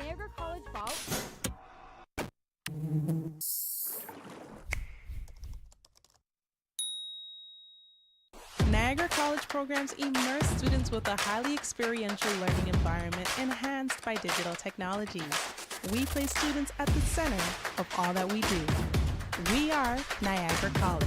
Niagara College Niagara College programs immerse students with a highly experiential learning environment enhanced by digital technologies. We place students at the center of all that we do. We are Niagara College.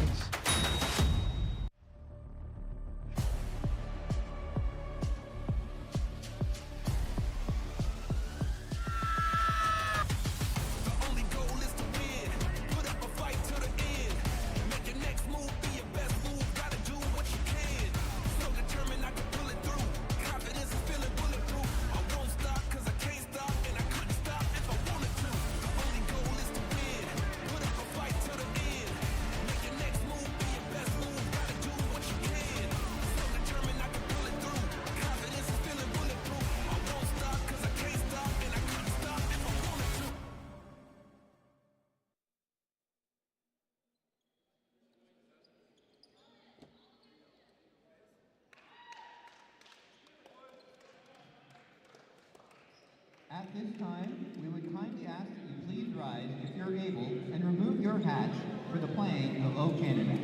At this time, we would kindly ask that you please rise if you're able and remove your hats for the playing of O Canada.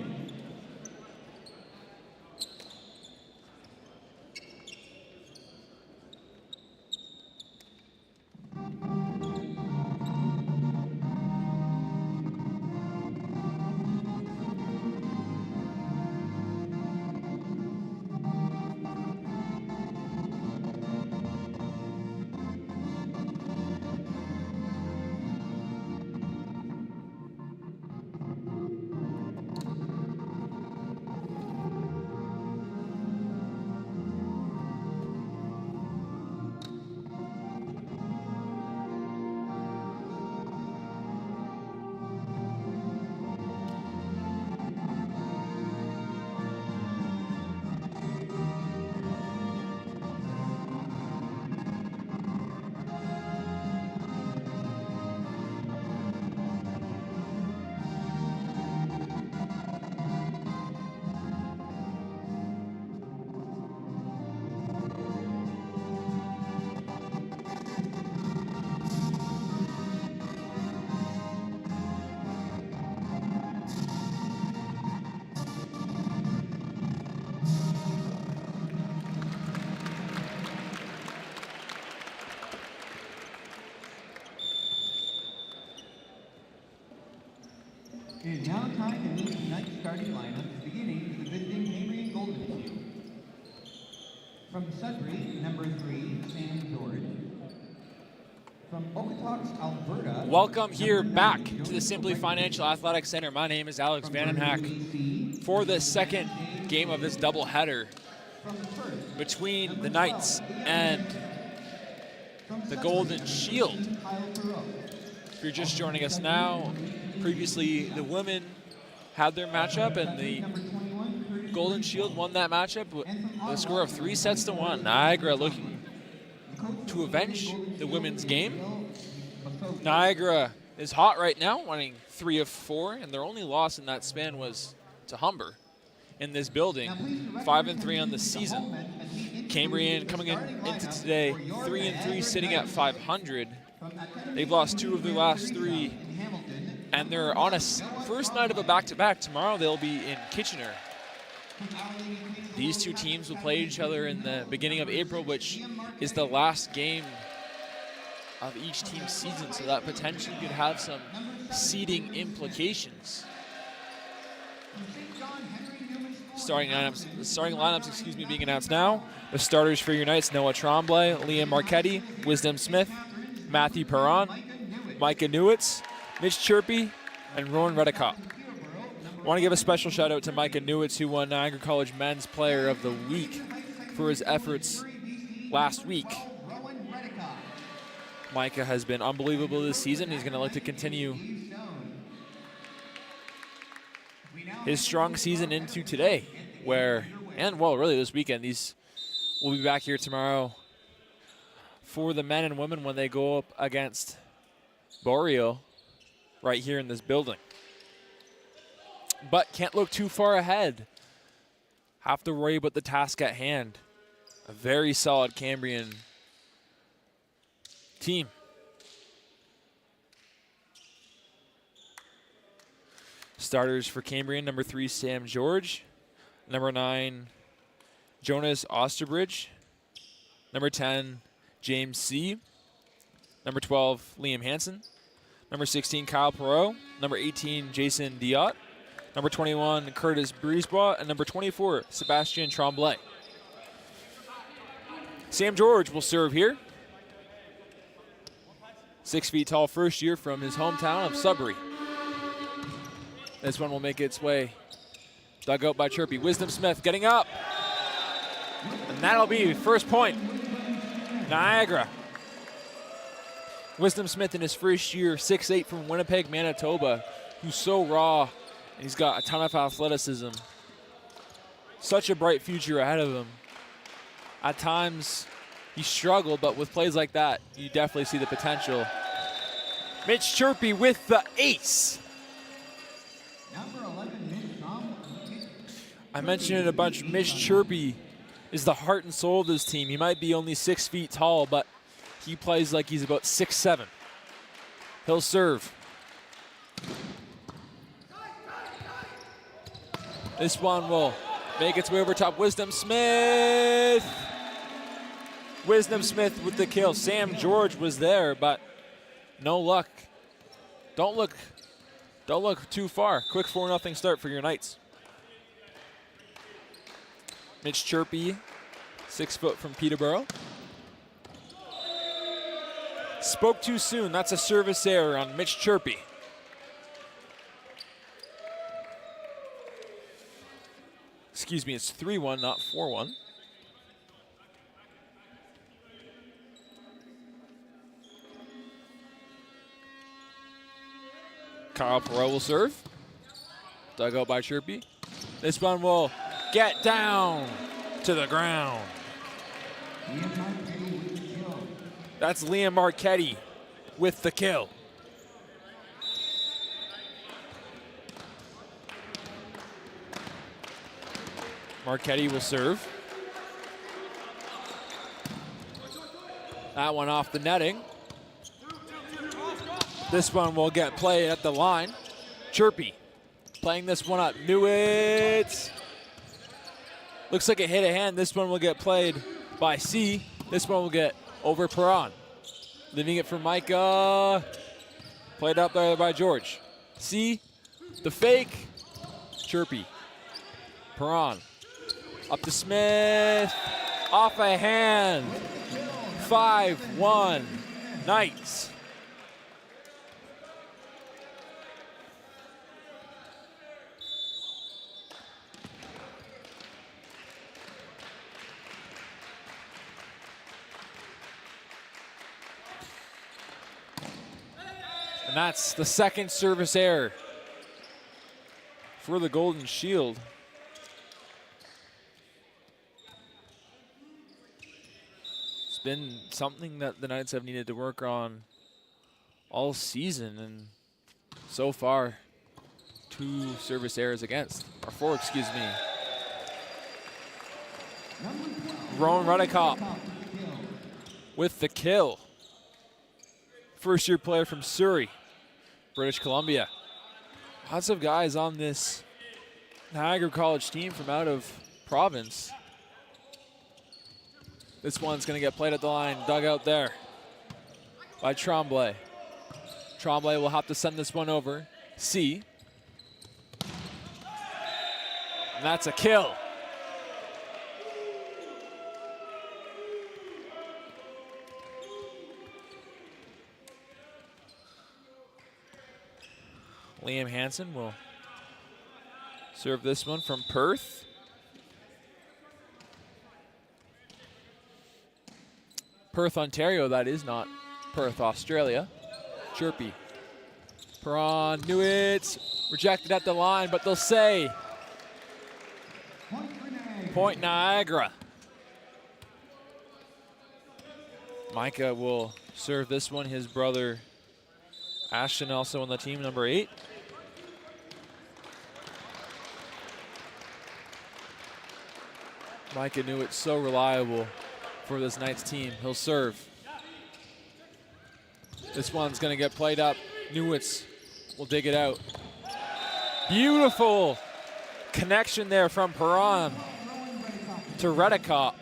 It is now time to meet tonight's starting lineup, beginning with the visiting Cambrian Golden Shield. From Sudbury, number 3, Sam George. From Okotoks, Alberta. Welcome here back to the Simply Financial Athletic Center. My name is Alex Vandenhack for the second game of this doubleheader between the Knights and the Golden Shield. If you're just joining us now, previously the women had their matchup and the Golden Shield won that matchup with a score of 3-1. Niagara looking to avenge the women's game. Niagara is hot right now, winning 3 of 4, and their only loss in that span was to Humber in this building, 5-3 on the season. Cambrian coming into today 3-3, sitting at 500. They've lost 2 of their last 3, and they're on a first night of a back-to-back. Tomorrow they'll be in Kitchener. These two teams will play each other in the beginning of April, which is the last game of each team's season, so that potentially could have some seeding implications. Starting lineups, being announced now. The starters for your Knights: Noah Tremblay, Liam Marchetti, Wisdom Smith, Matthew Perron, Micah Newitz, Mitch Chirpy, and Rowan Redicott. I want to give a special shout out to Micah Newitz, who won Niagara College Men's Player of the Week for his efforts last week. Micah has been unbelievable this season. He's going to look to continue his strong season into today, really this weekend. These will be back here tomorrow for the men and women when they go up against Boreal right here in this building. But can't look too far ahead. Have to worry about the task at hand. A very solid Cambrian team Starters for Cambrian, number 3, Sam George. Number 9, Jonas Osterbridge. Number 10, James C. Number 12, Liam Hansen. Number 16, Kyle Perot. Number 18, Jason Diot. Number 21, Curtis Brisebois. And number 24, Sebastian Tremblay. Sam George will serve here. 6 feet tall, first year from his hometown of Sudbury. This one will make its way. Dug out by Chirpy. Wisdom Smith getting up. And that'll be first point. Niagara. Wisdom Smith in his first year, 6'8" from Winnipeg, Manitoba, who's so raw, and he's got a ton of athleticism. Such a bright future ahead of him. At times, he struggled, but with plays like that, you definitely see the potential. Mitch Chirpy with the ace. Number 11, Mitch Trombley. I mentioned it a bunch. Mitch Chirpy is the heart and soul of this team. He might be only 6 feet tall, but he plays like he's about 6'7". He'll serve. This one will make its way over top. Wisdom Smith. Wisdom Smith with the kill. Sam George was there, but no luck. Don't look too far. Quick 4-0 start for your Knights. Mitch Chirpy, 6 foot from Peterborough. Spoke too soon. That's a service error on Mitch Chirpy. Excuse me, it's 3-1, not 4-1. Kyle Perot will serve. Dug out by Chirpy. This one will get down to the ground. That's Liam Marchetti with the kill. Marchetti will serve. That one off the netting. This one will get played at the line. Chirpy playing this one up. Newitz. Looks like it hit a hand. This one will get played by C. This one will get over Perron. Leaving it for Micah. Played up there by George. C. The fake. Chirpy. Perron. Up to Smith. Off a hand. 5-1. Knights. And that's the second service error for the Golden Shield. It's been something that the Knights have needed to work on all season, and so far, 2 service errors against, or 4, excuse me. Rowan Rudikoff with the kill. First-year player from Surrey, British Columbia. Lots of guys on this Niagara College team from out of province. This one's going to get played at the line, dug out there by Tremblay. Tremblay will have to send this one over. C. And that's a kill. Liam Hansen will serve this one from Perth. Perth, Ontario, that is, not Perth, Australia. Chirpy. Perron, Newitz, rejected at the line, but they'll say point Niagara. Micah will serve this one. His brother Ashton also on the team, number 8. Micah Newitz so reliable for this Knights team. He'll serve. This one's going to get played up. Newitz will dig it out. Beautiful connection there from Perron to Redicott.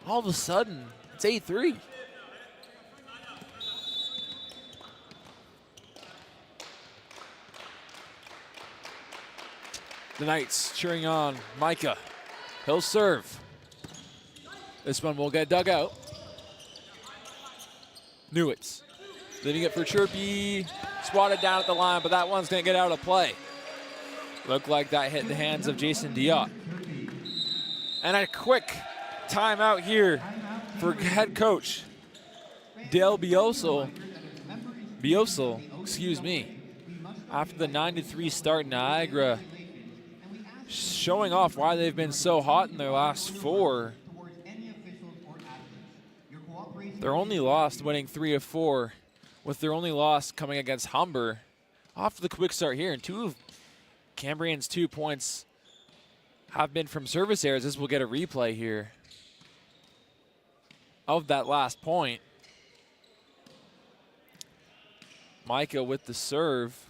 All of a sudden, it's 8-3. The Knights cheering on Micah. He'll serve. This one will get dug out. Newitz leaving it for Chirpy. Swatted down at the line, but that one's going to get out of play. Looked like that hit the hands of Jason Diot. And a quick timeout here for head coach Dale Biosel, excuse me. After the 9-3 start, Niagara showing off why they've been so hot in their last 4. Their only loss, winning 3 of 4, with their only loss coming against Humber. Off to the quick start here, and 2 of Cambrian's 2 points have been from service errors. This will get a replay here of that last point. Micah with the serve.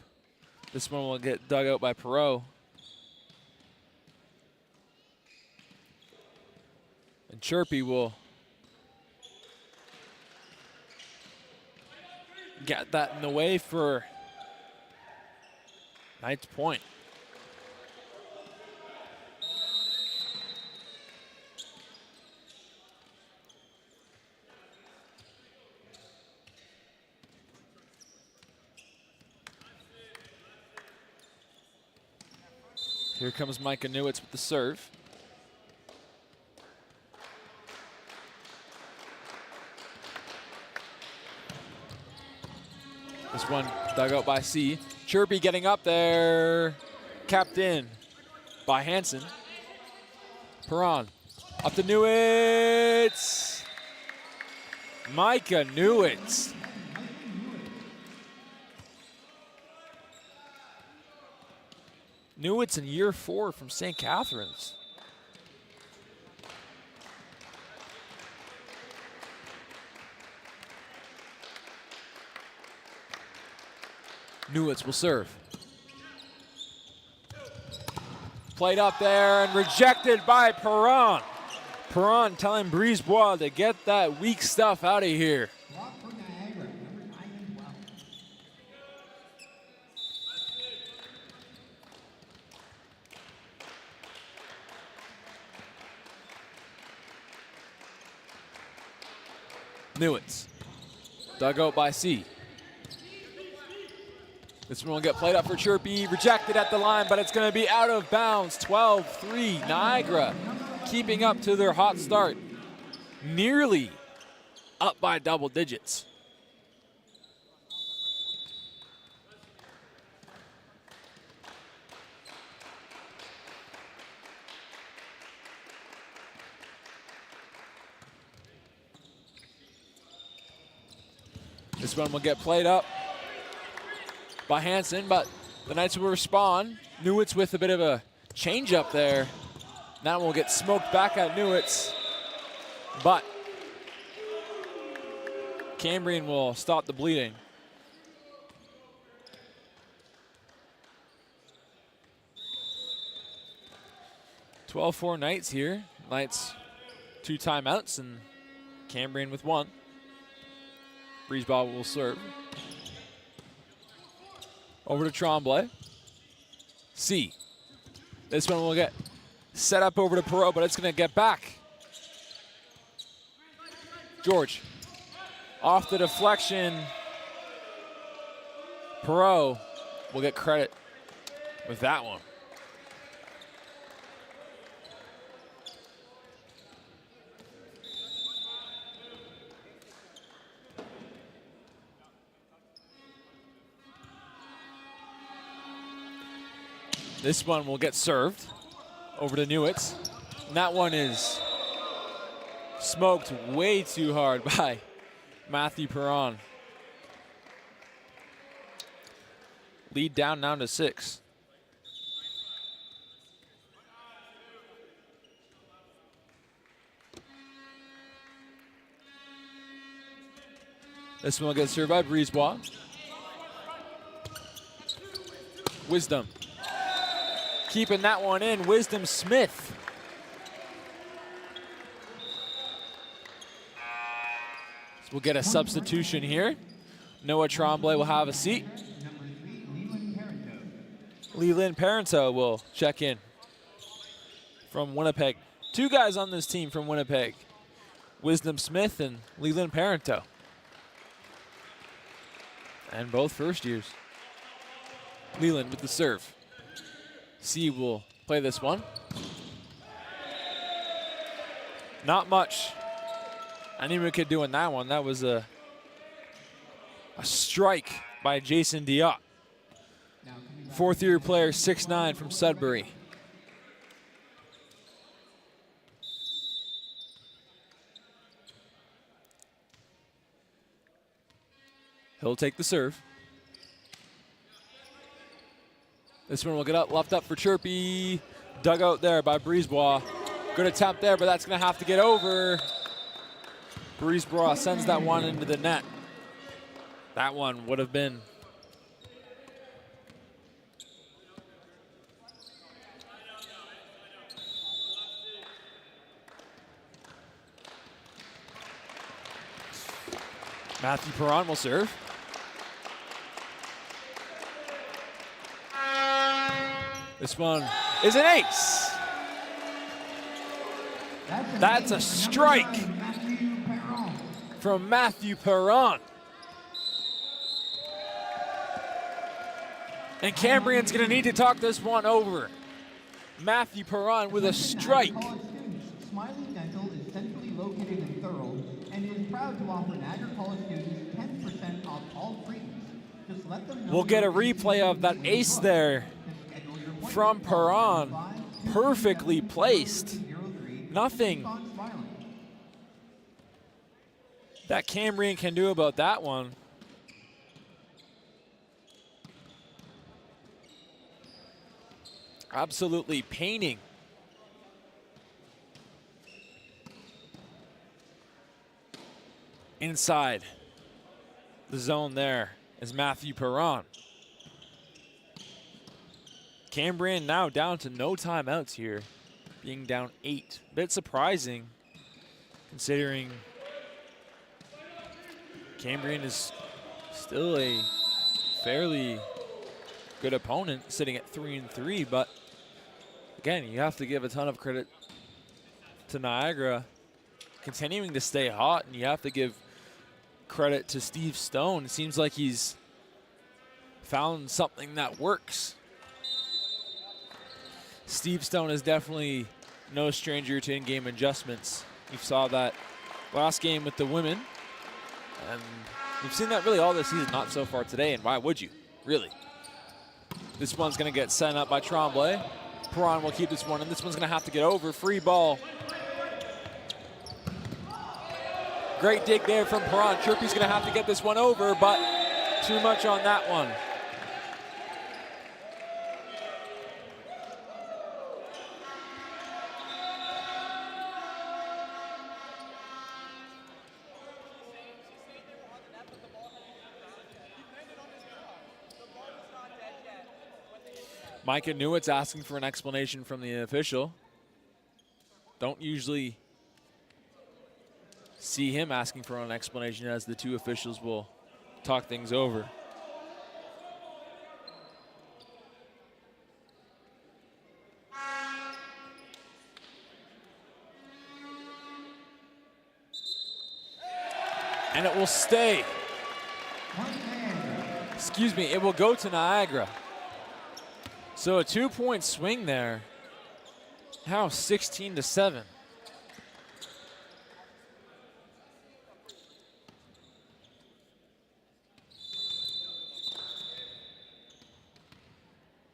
This one will get dug out by Perot. And Chirpy will get that in the way for Knights point. Here comes Micah Newitz with the serve. This one dug out by C. Chirpy getting up there. Capped in by Hansen. Perron up to Newitz. Micah Newitz. Newitz in year 4 from St. Catharines. Newitz will serve. Played up there and rejected by Perron. Perron telling Brisebois to get that weak stuff out of here. Newitz, dug out by C. This one will get played up for Chirpy, rejected at the line, but it's going to be out of bounds. 12-3, Niagara keeping up to their hot start. Nearly up by double digits. This one will get played up by Hansen, but the Knights will respond. Newitz with a bit of a change up there. That will get smoked back at Newitz, but Cambrian will stop the bleeding. (12-4) Knights here. Knights 2 timeouts and Cambrian with 1. Brisebois will serve. Over to Tremblay. C. This one will get set up over to Perot, but it's going to get back. George. Off the deflection. Perot will get credit with that one. This one will get served over to Newitz. And that one is smoked way too hard by Matthew Perron. Lead down now to 6. This one will get served by Brisebois. Wisdom keeping that one in. Wisdom Smith. So we'll get a substitution here. Noah Tremblay will have a seat. Leland Parento will check in from Winnipeg. 2 guys on this team from Winnipeg. Wisdom Smith and Leland Parento. And both first years. Leland with the serve. C will play this one. Not much anyone could do in that one. That was a strike by Jason Diop. 4th-year player, 6'9" from Sudbury. He'll take the serve. This one will get up, left up for Chirpy. Dug out there by Brisebois. Good attempt there, but that's going to have to get over. Brisebois sends that one into the net. That one would have been Matthew Perron will serve. This one is an ace. That's a strike from Matthew Perron. And Cambrian's going to need to talk this one over. Matthew Perron with a strike. Smiley Dental is centrally located in Thurl and is proud to offer Niagara College students 10% off all treatments. Just let them know. We'll get a replay of that ace there from Perron. Perfectly placed. Nothing that Cambrian can do about that one. Absolutely painting. Inside the zone there is Matthew Perron. Cambrian now down to no timeouts here, being down 8. Bit surprising considering Cambrian is still a fairly good opponent, sitting at 3-3, but again, you have to give a ton of credit to Niagara continuing to stay hot, and you have to give credit to Steve Stone. It seems like he's found something that works. Steve Stone is definitely no stranger to in-game adjustments. We saw that last game with the women, and we've seen that really all this season, not so far today, and why would you, really? This one's going to get sent up by Tremblay. Perron will keep this one, and this one's going to have to get over. Free ball. Great dig there from Perron. Chirpy's going to have to get this one over, but too much on that one. Micah Newitt's asking for an explanation from the official. Don't usually see him asking for an explanation, as the two officials will talk things over. And it will stay. Excuse me, it will go to Niagara. So a 2-point swing there. Now 16-7.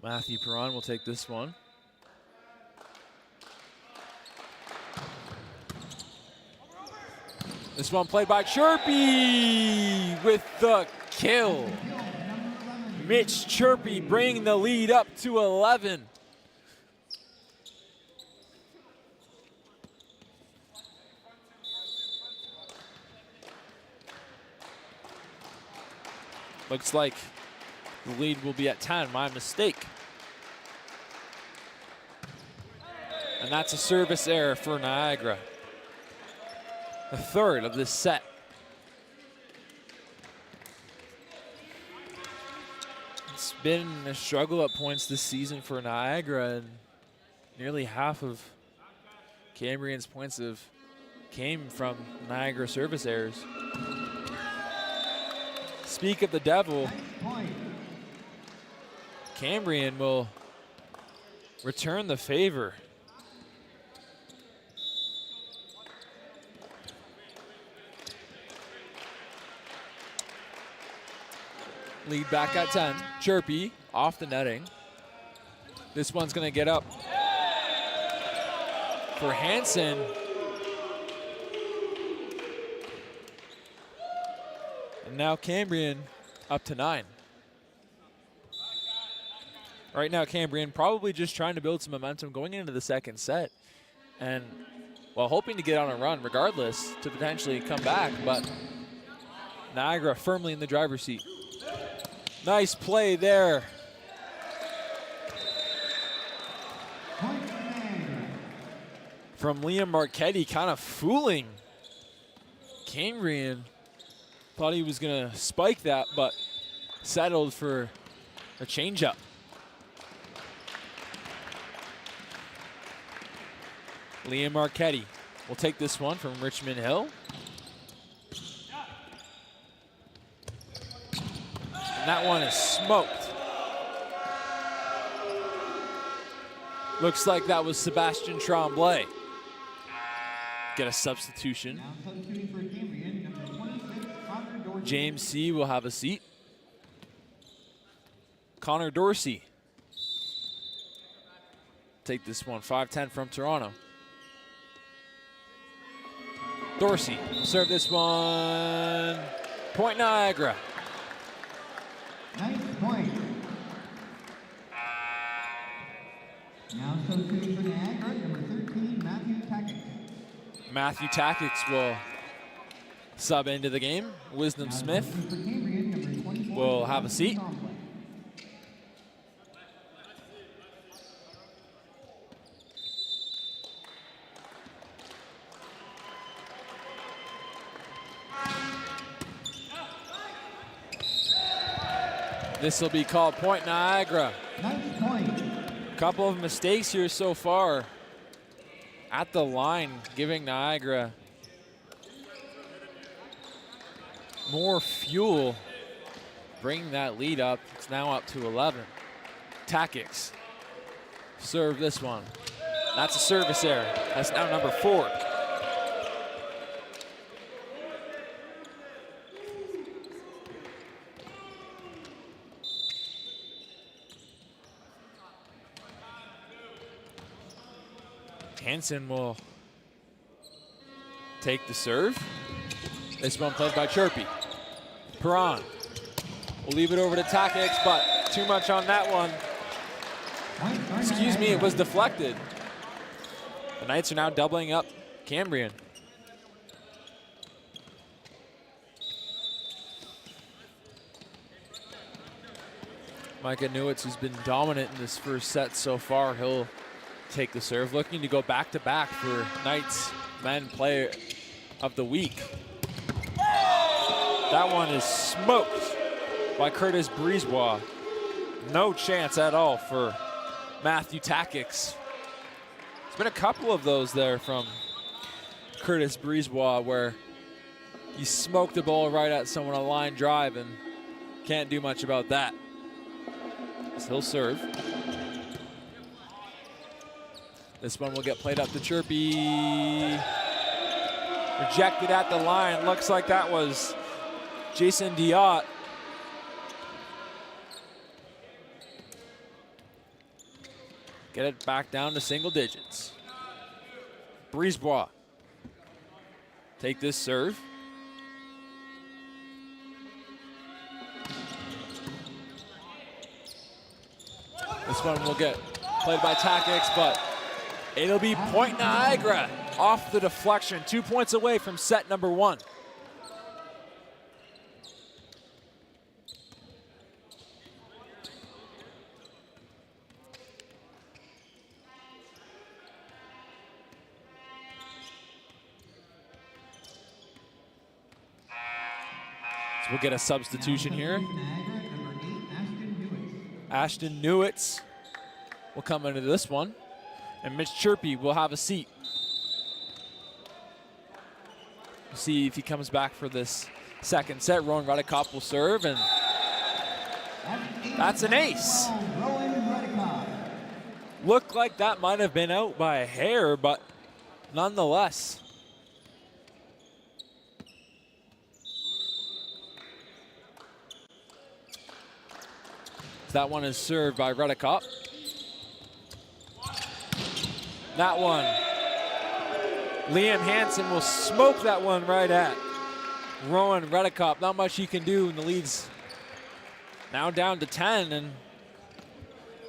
Matthew Perron will take this one. This one played by Chirpy with the kill. Mitch Chirpy bringing the lead up to 11. Looks like The lead will be at 10, my mistake. And that's a service error for Niagara. The third of this set. It's been a struggle at points this season for Niagara, and nearly half of Cambrian's points came from Niagara service errors. Speak of the devil, Cambrian will return the favor. Lead back at 10. Chirpy off the netting. This one's going to get up for Hansen. And now Cambrian up to 9. Right now, Cambrian probably just trying to build some momentum going into the second set. And, well, hoping to get on a run regardless to potentially come back. But Niagara firmly in the driver's seat. Nice play there. From Liam Marchetti, kind of fooling Cambrian. Thought he was going to spike that, but settled for a changeup. Liam Marchetti will take this one from Richmond Hill. And that one is smoked. Looks like that was Sebastian Tremblay. Get a substitution. James C. will have a seat. Connor Dorsey. Take this one, 5'10" from Toronto. Dorsey will serve this one. Point Niagara. Nice point. Now substituting for Niagara, number 13, Matthew Tackett. Matthew Tackett will sub into the game. Wisdom Smith will have a seat. This will be called Point Niagara. Nice point. Couple of mistakes here so far at the line, giving Niagara more fuel, bringing that lead up. It's now up to 11. Tackix serve this one. That's a service error. That's now number 4. Hansen will take the serve. This one played by Chirpy. Perron will leave it over to Tackix, but too much on that one. Excuse me, it was deflected. The Knights are now doubling up Cambrian. Micah Newitz, who's been dominant in this first set so far, he'll take the serve, looking to go back-to-back for Knights Men Player of the Week. That one is smoked by Curtis Brisebois. No chance at all for Matthew Tackix. There's been a couple of those there from Curtis Brisebois where you smoke the ball right at someone on a line drive and can't do much about that. So he'll serve. This one will get played up to Chirpy. Rejected at the line. Looks like that was Jason Diot. Get it back down to single digits. Brisebois. Take this serve. This one will get played by Tackix, but it'll be Point Niagara off the deflection. 2 points away from set number 1. So we'll get a substitution here. Niagara, number 8, Ashton Newitz will come into this one. And Mitch Chirpy will have a seat. We'll see if he comes back for this second set. Rowan Redekop will serve, and that's an ace. Looked like that might have been out by a hair, but nonetheless. That one is served by Redekop. That one, Liam Hansen will smoke that one right at Rowan Redekop. Not much he can do, and the lead's now down to 10, and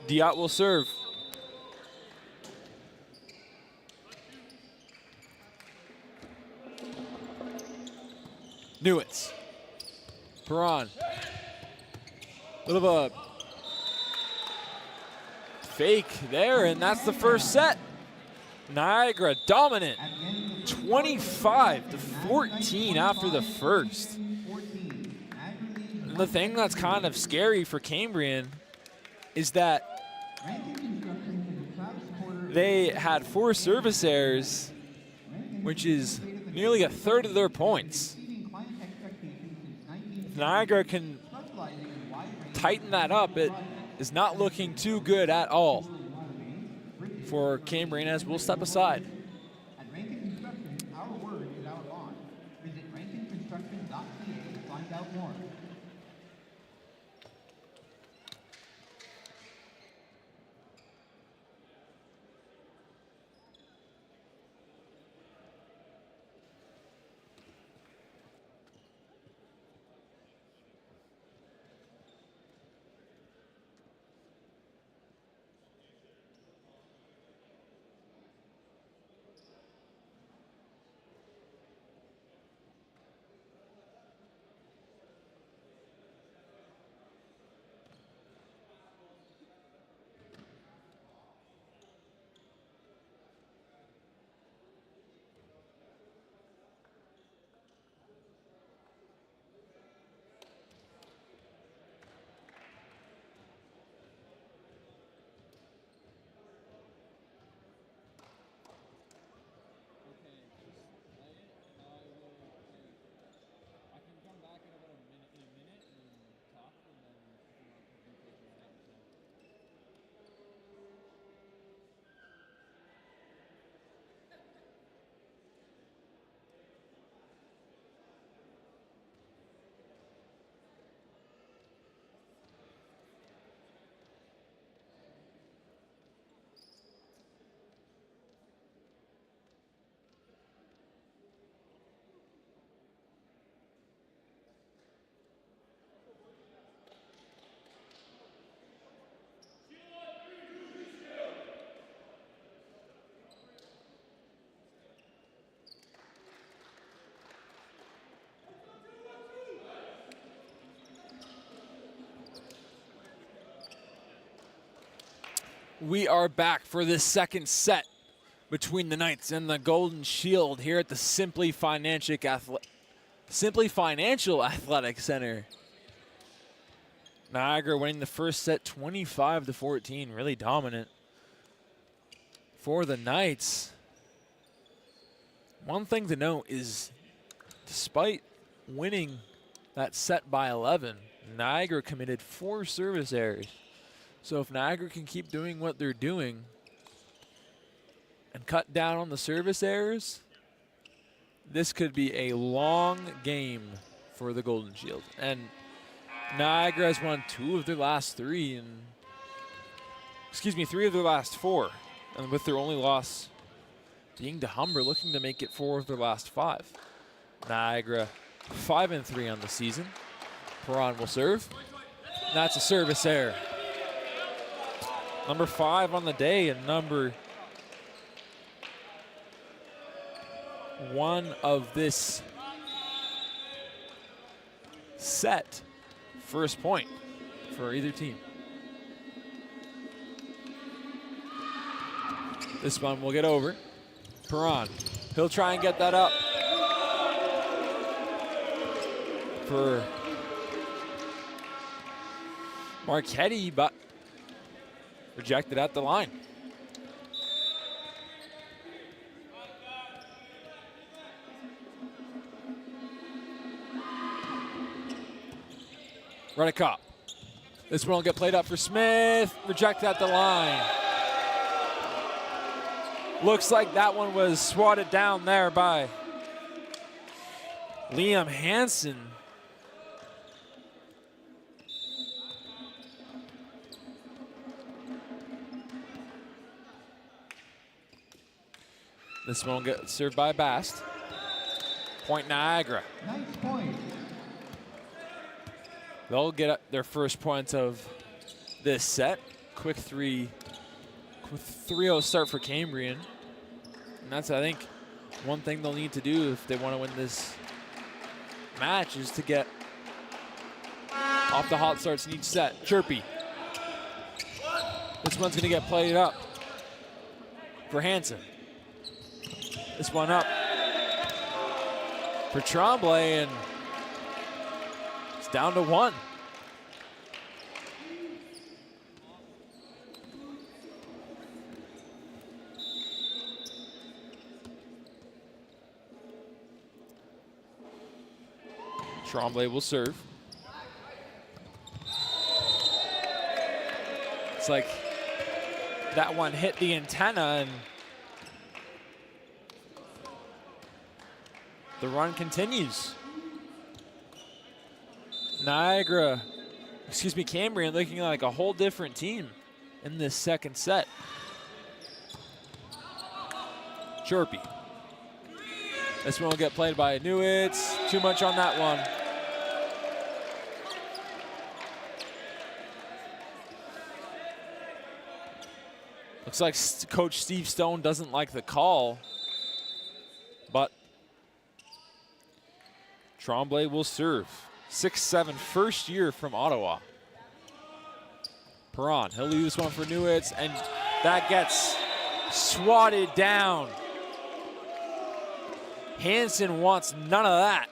Diot will serve. Newitz. Perron. A little of a fake there, and that's the first set. Niagara dominant, 25-14 after the first. And the thing that's kind of scary for Cambrian is that they had 4 service errors, which is nearly a third of their points. If Niagara can tighten that up, it is not looking too good at all for Cambrian, as we'll step aside. At Rankin Construction, our word is our bond. Visit rankinconstruction.ca to find out more. We are back for this second set between the Knights and the Golden Shield here at the Simply Financial Athletic Center. Niagara winning the first set 25-14, really dominant for the Knights. One thing to note is, despite winning that set by 11, Niagara committed 4 service errors. So if Niagara can keep doing what they're doing and cut down on the service errors, this could be a long game for the Golden Shield. And Niagara has won 2 of their last 3, and 3 of their last 4. And with their only loss being to Humber, looking to make it 4 of their last 5. Niagara 5-3 on the season. Perron will serve. That's a service error. Number 5 on the day, and number 1 of this set. First point for either team. This one will get over. Perron, he'll try and get that up for Marchetti, but rejected at the line. Redicott. This one will get played up for Smith. Rejected at the line. Looks like that one was swatted down there by Liam Hansen. This one will get served by Bast. Point Niagara. Nice point. They'll get their first points of this set. Quick 3-0 start for Cambrian. And that's, I think, one thing they'll need to do if they want to win this match is to get off the hot starts in each set. Chirpy. This one's going to get played up for Hansen. This one up for Tremblay, and it's down to 1. Tremblay will serve. It's like that one hit the antenna and the run continues. Cambrian looking like a whole different team in this second set. Chirpy. This one will get played by Newitz. Too much on that one. Looks like Coach Steve Stone doesn't like the call, but Tremblay will serve. 6'7", first year from Ottawa. Perron, he'll leave this one for Newitz, and that gets swatted down. Hansen wants none of that.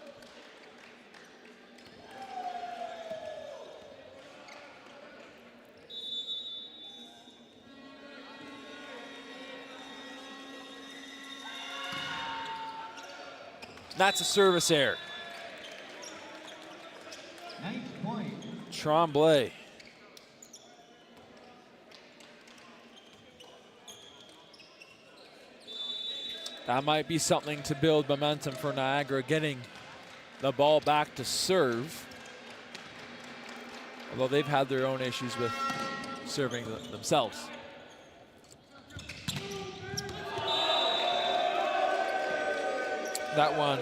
That's a service error. Nice point. Tremblay. That might be something to build momentum for Niagara, getting the ball back to serve. Although they've had their own issues with serving themselves. That one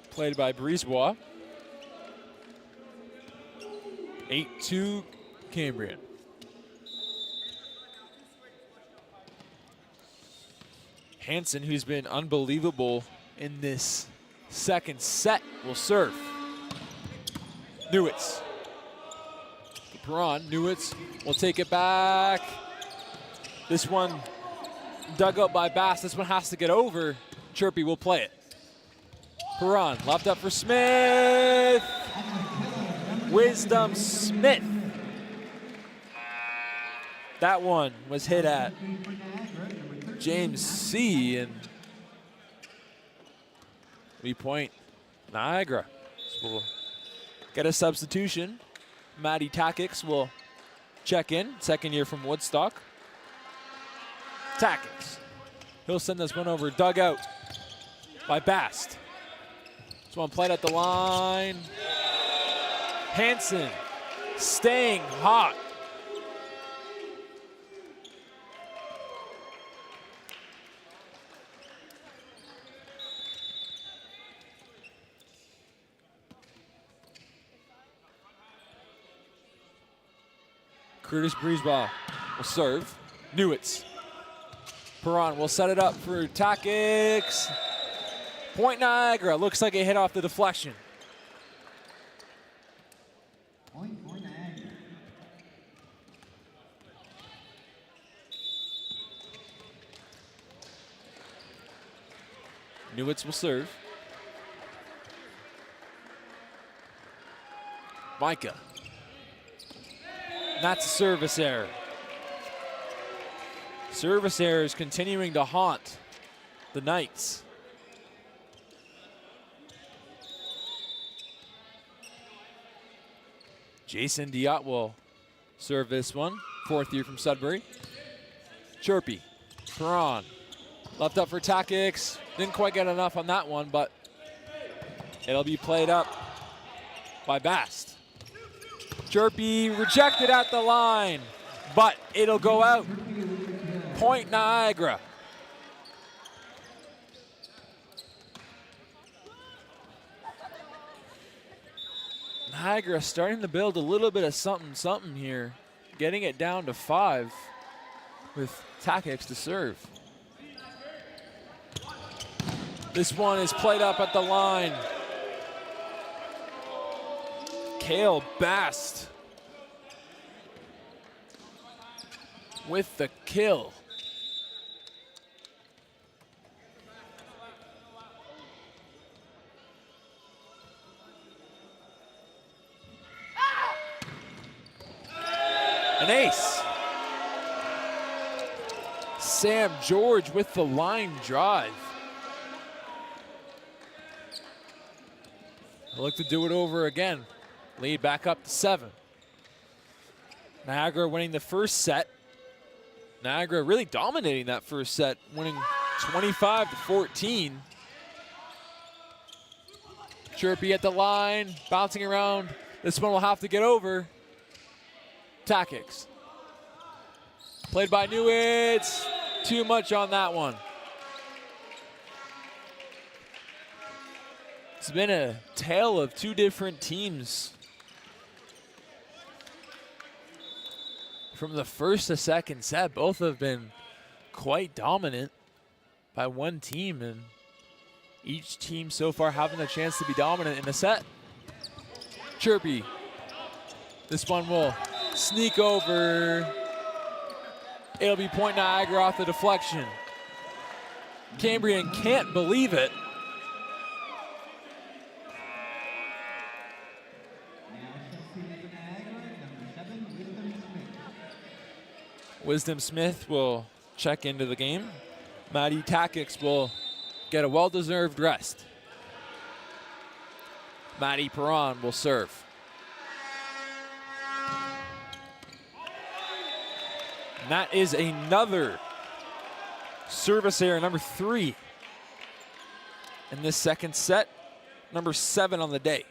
played by Brisebois. 8-2 Cambrian. Hansen, who's been unbelievable in this second set, will serve. Newitz. Perron, Newitz will take it back. This one dug up by Bass. This one has to get over. Chirpy will play it. Perron, left up for Smith. Wisdom Smith. That one was hit at James C. and we point Niagara. So we'll get a substitution. Matty Takix will check in, second year from Woodstock. Takix. He'll send this one over, dug out by Bast. This one played at the line. Hansen staying hot. Curtis Brisebois will serve. Newitz. Perron will set it up for Takix. Point Niagara. Looks like it hit off the deflection. Point for Niagara. Newitz will serve. Micah. That's a service error. Service errors continuing to haunt the Knights. Jason Diot will serve this one. Fourth year from Sudbury. Chirpy. Perron. Left up for Takix. Didn't quite get enough on that one, but it'll be played up by Bast. Chirpy rejected at the line, but it'll go out. Point Niagara. Niagara starting to build a little bit of something here. Getting it down to 5 with Takix to serve. This one is played up at the line. Cale Bast with the kill. An ace. Sam George with the line drive. Look to do it over again. Lead back up to 7. Niagara winning the first set. Niagara really dominating that first set, winning 25-14. Chirpy at the line, bouncing around. This one will have to get over. Takix. Played by Newitz. Too much on that one. It's been a tale of two different teams. From the first to second set, both have been quite dominant by one team, and each team so far having a chance to be dominant in a set. Chirpy. This one will sneak over. It'll be point Niagara off the deflection. Cambrian can't believe it. Wisdom Smith will check into the game. Maddie Takix will get a well-deserved rest. Maddie Perron will serve. And that is another service error, number 3 in this second set, number 7 on the day.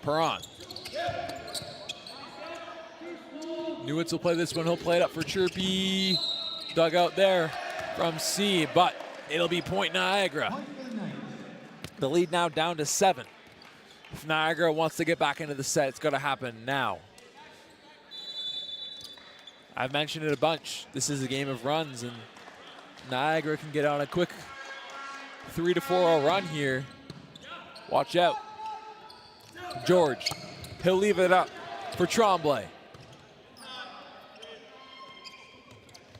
Perron. Newitz will play this one. He'll play it up for Chirpy. Dug out there from C, but it'll be point Niagara. The lead now down to 7. If Niagara wants to get back into the set, it's got to happen now. I've mentioned it a bunch. This is a game of runs, and Niagara can get on a quick 3 to 4-0 run here. Watch out. George, he'll leave it up for Tremblay.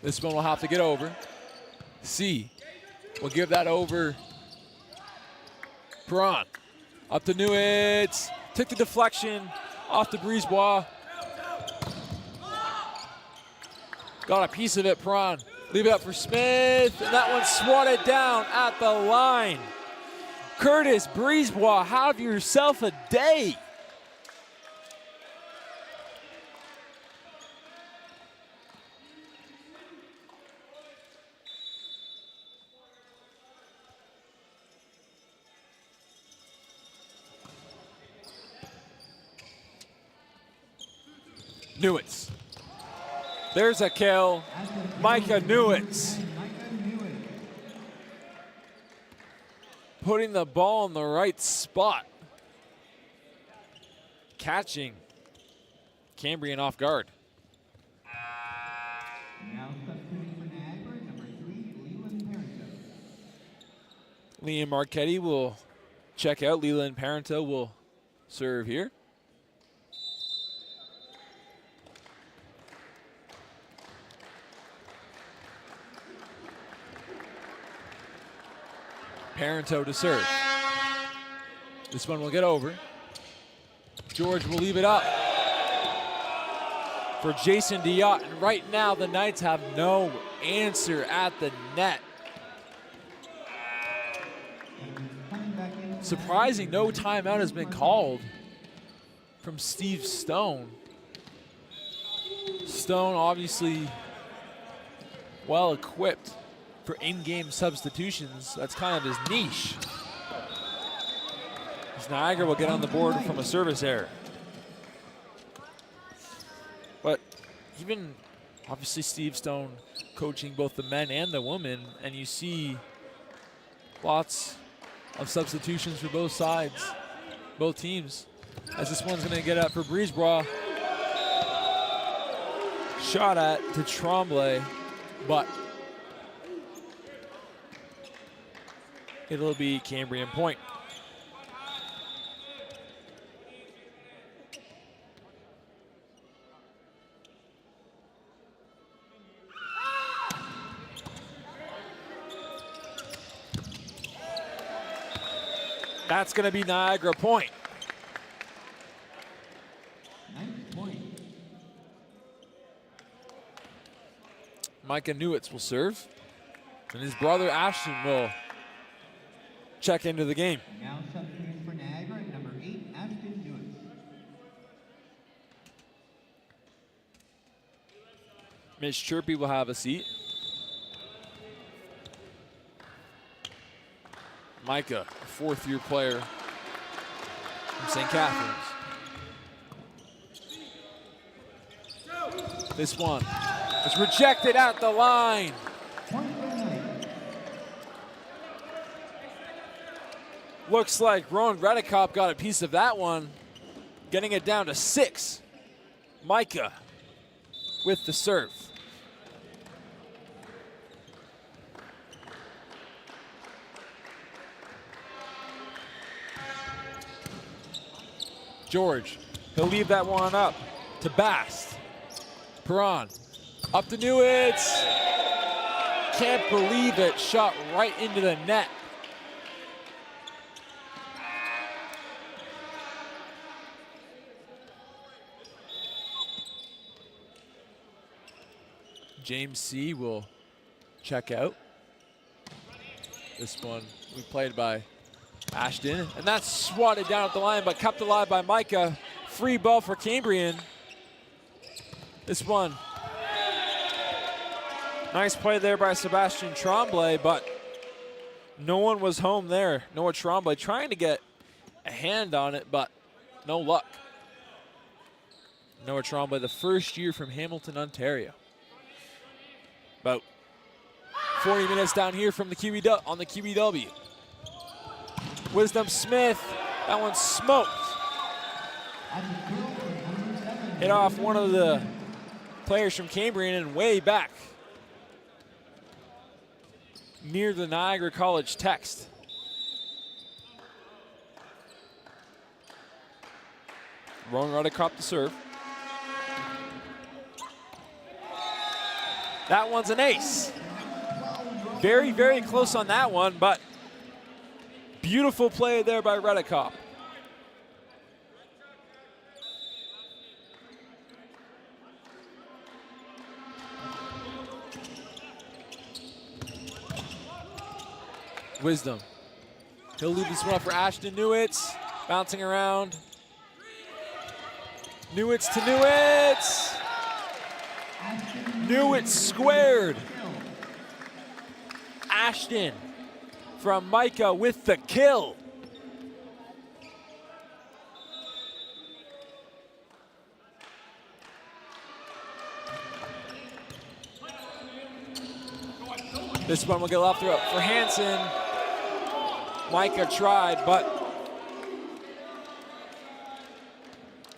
This one will have to get over. C will give that over. Perron up to Newitz. Took the deflection off the Brisebois. Got a piece of it, Perron. Leave it up for Smith, and that one swatted down at the line. Curtis Brisebois, have yourself a day. Newitz. There's a kill. Micah Newitz. Putting the ball in the right spot. Catching Cambrian off guard. Now substituting for Niagara, number 3, Leland Parento. Liam Marchetti will check out. Leland Parento will serve here. Parento to serve. This one will get over. George will leave it up for Jason Diot. And right now, the Knights have no answer at the net. Surprising, no timeout has been called from Steve Stone. Stone obviously well equipped for in-game substitutions. That's kind of his niche. As Niagara will get on the board from a service error. But even obviously Steve Stone coaching both the men and the women, and you see lots of substitutions for both sides, both teams. As this one's gonna get up for Brisebois. Shot at to Tremblay, but it'll be Cambrian point. That's going to be Niagara point. Ninth point. Micah Newitz will serve, and his brother Ashton will check into the game. Now substituting for Niagara, number 8, Ashton Newitz. Mitch Chirpy will have a seat. Micah, a fourth-year player from St. Catharines. This one is rejected at the line. Looks like Rowan Redekop got a piece of that one, getting it down to 6. Micah with the serve. George, he'll leave that one up to Bast. Perron, up to Newitz. Can't believe it, shot right into the net. James C. will check out. This one we played by Ashton, and that's swatted down at the line, but kept alive by Micah. Free ball for Cambrian. This one. Nice play there by Sebastian Tremblay, but no one was home there. Noah Tremblay trying to get a hand on it, but no luck. Noah Tremblay, the first year from Hamilton, Ontario. About 40 minutes down here from the QEW, on the QEW. Wisdom Smith, that one smoked. Hit off one of the players from Cambrian and way back near the Niagara College text. Rowan Redekop to serve. That one's an ace. Very, very close on that one, but beautiful play there by Redekop. Wisdom. He'll leave this one up for Ashton Newitz. Bouncing around. Newitz to Newitz. Newitz squared. Ashton from Micah with the kill. This one will get left up for Hansen. Micah tried, but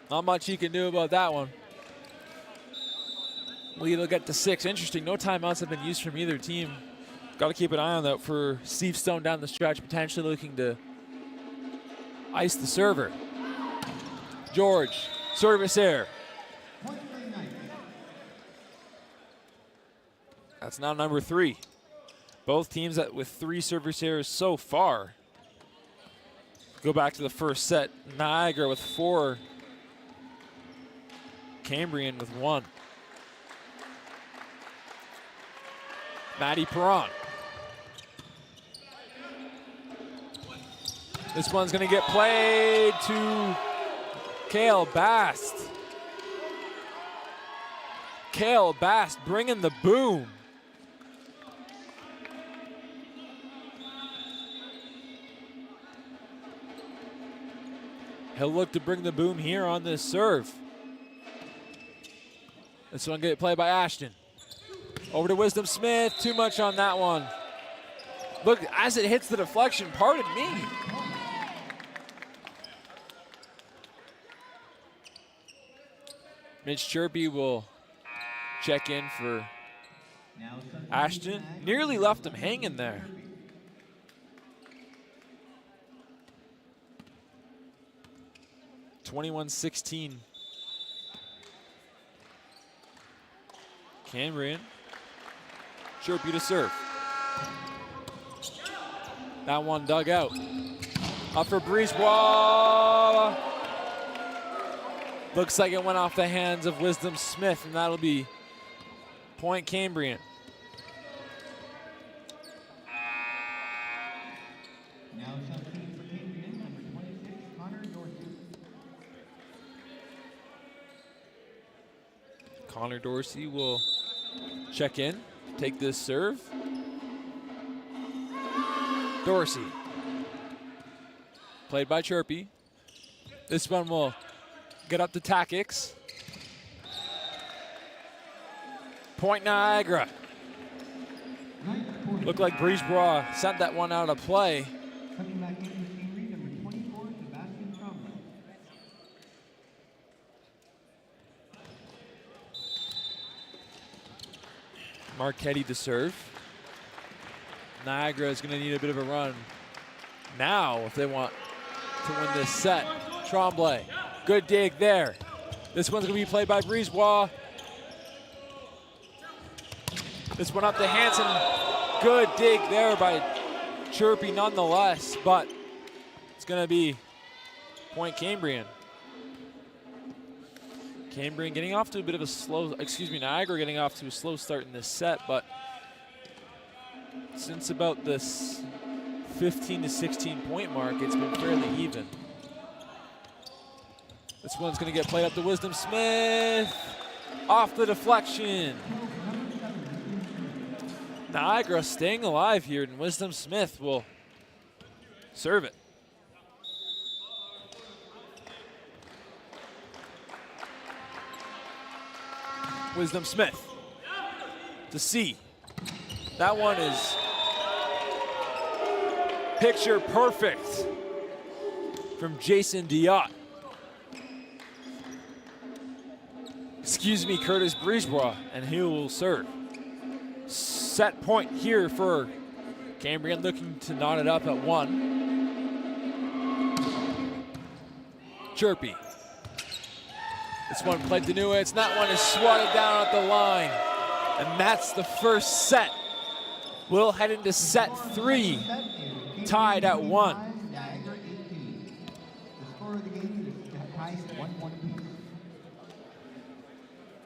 not much he can do about that one. Lead will get to 6. Interesting, no timeouts have been used from either team. Got to keep an eye on that for Steve Stone down the stretch, potentially looking to ice the server. George, service error. That's now number 3. Both teams with 3 service errors so far. Go back to the first set. Niagara with 4. Cambrian with 1. Maddie Perron. This one's going to get played to Kale Bast. Kale Bast bringing the boom. He'll look to bring the boom here on this serve. This one get played by Ashton. Over to Wisdom Smith, too much on that one. Look, as it hits the deflection, pardon me. Mitch Chirpy will check in for Ashton. Nearly left him hanging there. (21-16). Cambrian. Chirpy to serve. That one dug out. Up for Brisebois. Looks like it went off the hands of Wisdom Smith, and that'll be point Cambrian. Now substituting for Cambrian, number 26, Connor Dorsey. Connor Dorsey will check in, take this serve. Dorsey. Played by Chirpy. This one will get up to Takix. Point Niagara. Looked like Brisebois sent that one out of play. Coming back in with Cambrian, number 24, Sebastian Trombley. Marchetti to serve. Niagara is going to need a bit of a run now if they want to win this set. Tremblay, good dig there. This one's going to be played by Brisebois. This one up to Hansen. Good dig there by Chirpy nonetheless, but it's going to be point Cambrian. Cambrian getting off to a bit of a slow, Niagara getting off to a slow start in this set, but since about this 15 to 16 point mark, it's been fairly even. This one's going to get played up to Wisdom Smith. Off the deflection. Niagara staying alive here, and Wisdom Smith will serve it. Wisdom Smith to C. That one is picture perfect from Jason Diot. Curtis Brisebois, and he will serve. Set point here for Cambrian, looking to knot it up at 1. Chirpy. This one played to Newitz, and that one is swatted down at the line. And that's the first set. We'll head into set 3, tied at 1. Niagara 18. The score of the game is tied at 1-1 apiece.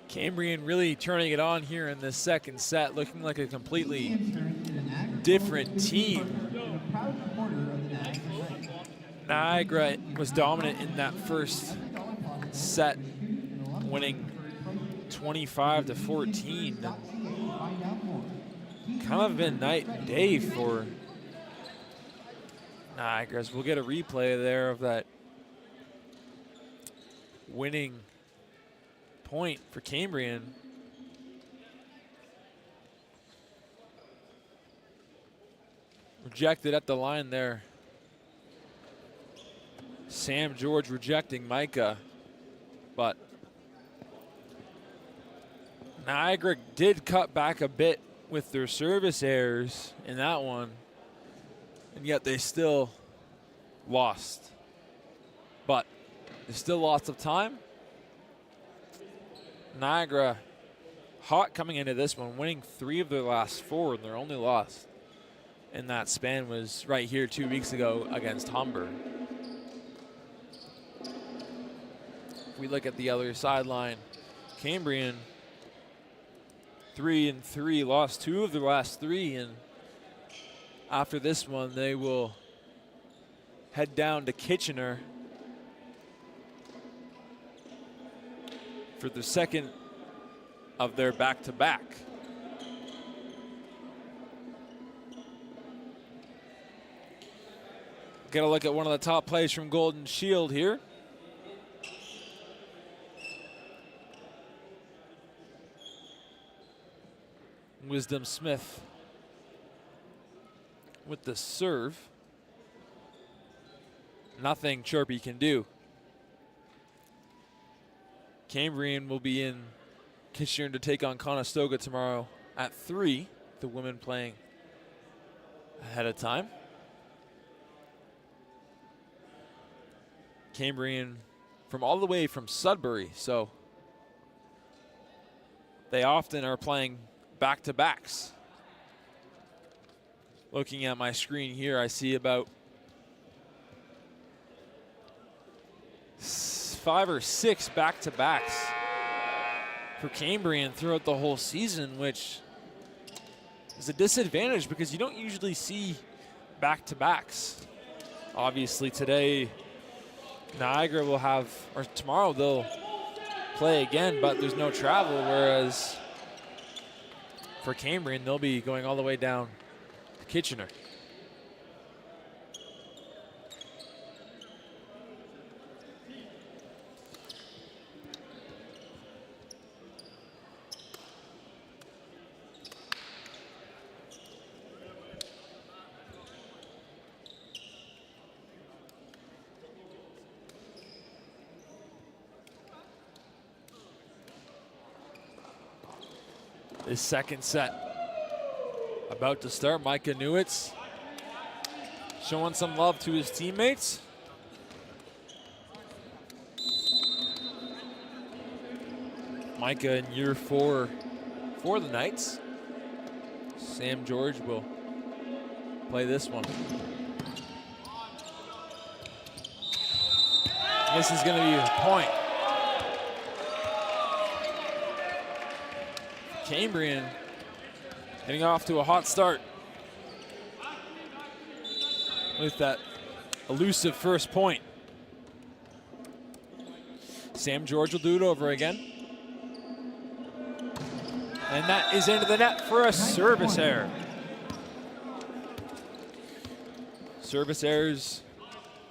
Cambrian really turning it on here in this second set, looking like a completely different team. Niagara was dominant in that first set, winning 25 to 14. Kind of been night and day for Niagara. We'll get a replay there of that winning point for Cambrian. Rejected at the line there. Sam George rejecting Micah, but Niagara did cut back a bit with their service errors in that one, and yet they still lost. But there's still lots of time. Niagara hot coming into this one, winning 3 of their last 4 in their only loss. in that span was right here 2 weeks ago against Humber. If we look at the other sideline, Cambrian 3-3, lost 2 of the last 3, and after this one they will head down to Kitchener for the second of their back-to-back. Get a look at one of the top plays from Golden Shield here. Wisdom Smith with the serve. Nothing Chirpy can do. Cambrian will be in Kitchener to take on Conestoga tomorrow at 3. The women playing ahead of time. Cambrian from all the way from Sudbury, so they often are playing back-to-backs. Looking at my screen here, I see about 5 or 6 back-to-backs for Cambrian throughout the whole season, which is a disadvantage because you don't usually see back-to-backs. Obviously today, Niagara will have, or tomorrow they'll play again, but there's no travel, whereas for Cambrian, they'll be going all the way down to Kitchener. This second set about to start. Micah Newitz showing some love to his teammates. Micah in year 4 for the Knights. Sam George will play this one. This is going to be a point. Cambrian getting off to a hot start with that elusive first point. Sam George will do it over again. And that is into the net for a service error. Service errors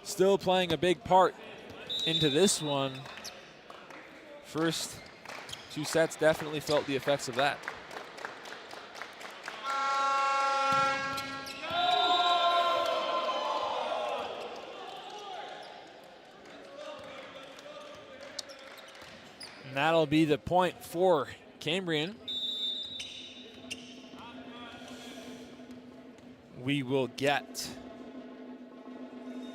still playing a big part into this one. First 2 sets definitely felt the effects of that. And that'll be the point for Cambrian. We will get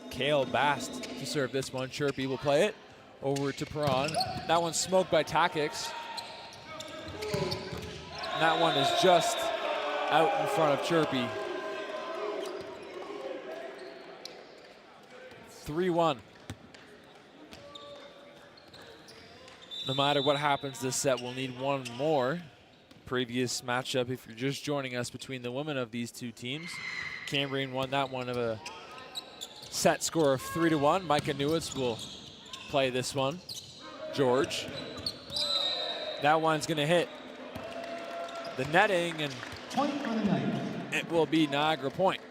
Cale Bast to serve this one. Chirpy will play it over to Perron. That one's smoked by Takix. And that one is just out in front of Chirpy. 3-1. No matter what happens this set, we'll need one more. Previous matchup, if you're just joining us, between the women of these two teams. Cambrian won that one of a set score of 3-1. Micah Newitz will play this one. George. That one's gonna hit the netting, and Point for the Knights. it will be Niagara point.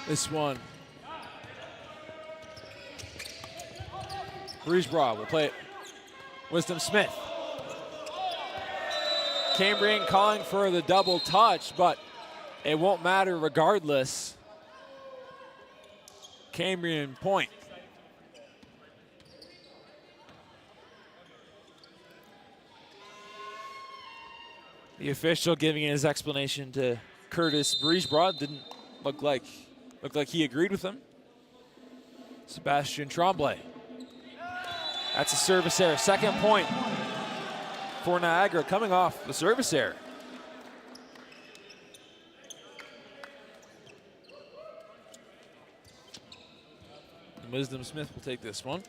This one. Breesbrough will play it. Wisdom Smith. Cambrian calling for the double touch, but it won't matter regardless. Cambrian point. The official giving his explanation to Curtis Breesbrough didn't Looked like he agreed with him. Sebastian Tremblay. That's a service error. Second point for Niagara coming off the service error. Wisdom Smith will take this one.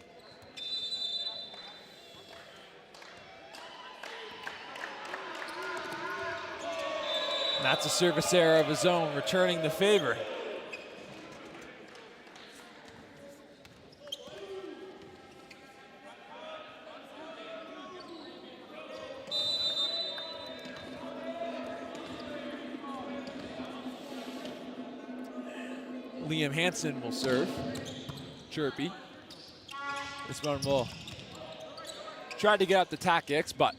And that's a service error of his own, returning the favor. Liam Hansen will serve. Chirpy. This one will try to get out the tactics, but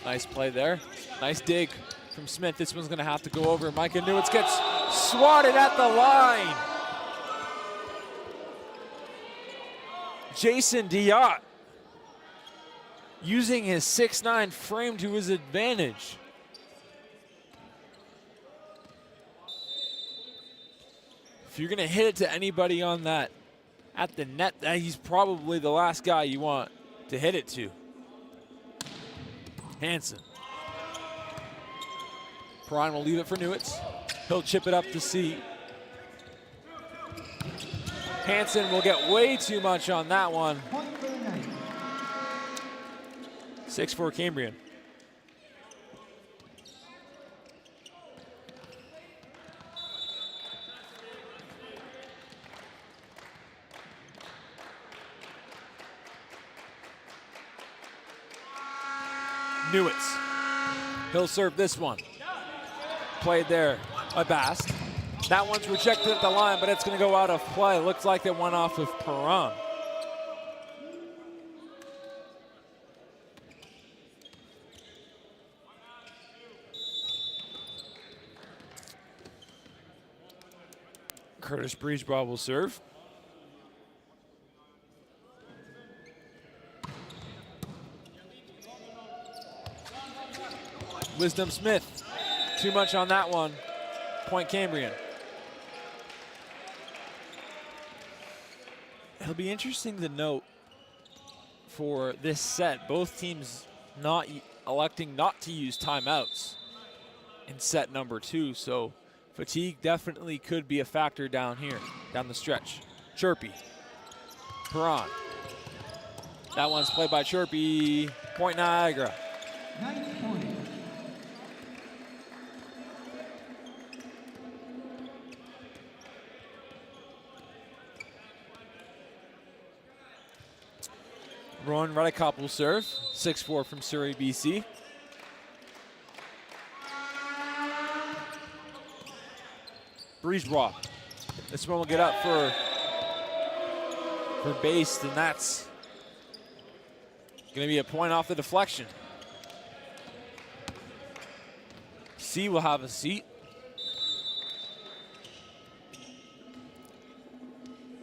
nice play there. Nice dig from Smith. This one's gonna have to go over. Micah Newitz gets swatted at the line. Jason Diot using his 6'9" frame to his advantage. If you're gonna hit it to anybody on that at the net, he's probably the last guy you want to hit it to. Hansen. Perron will leave it for Newitz. He'll chip it up to C. Hansen will get way too much on that one. 6-4 Cambrian. Newitz. He'll serve this one. Played there by Bast. That one's rejected at the line, but it's going to go out of play. Looks like it went off of Perron. Curtis Breesbaugh will serve. Wisdom Smith, too much on that one. Point Cambrian. It'll be interesting to note for this set, both teams electing not to use timeouts in set number 2, so fatigue definitely could be a factor down here, down the stretch. Chirpy, Perron. That one's played by Chirpy, point Niagara. 9 points. Rowan Redekop will serve. 6'4" from Surrey, BC. Breesbaugh. This one will get up for base, and that's going to be a point off the deflection. C will have a seat.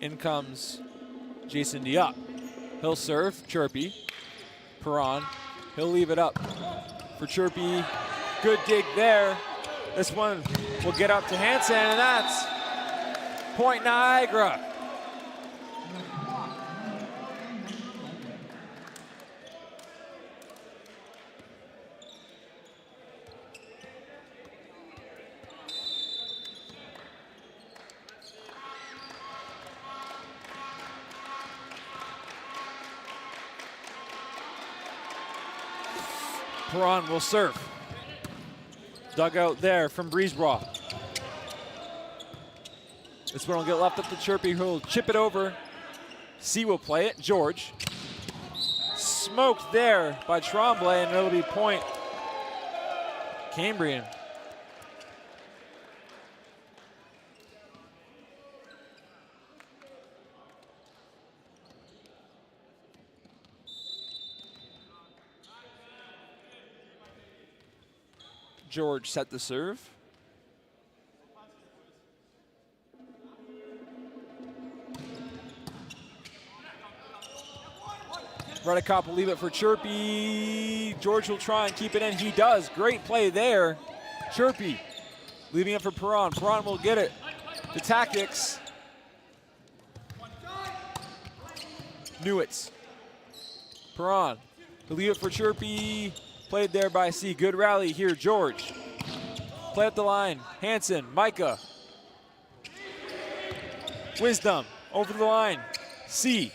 In comes Jason Diop. He'll serve, Chirpy. Perron, he'll leave it up for Chirpy. Good dig there. This one will get up to Hansen, and that's point Niagara. Perron will serve. Dugout there from Breesbaugh. This one will get left up to Chirpy, who will chip it over. C will play it. George. Smoked there by Tremblay, and it'll be point Cambrian. George set the serve. Redekop will leave it for Chirpy. George will try and keep it in. He does. Great play there. Chirpy Leaving it for Perron. Perron will get it. The tactics. Newitz. Perron. He'll leave it for Chirpy. Played there by C. Good rally here, George. Play up the line. Hansen, Micah. Wisdom, over the line. C.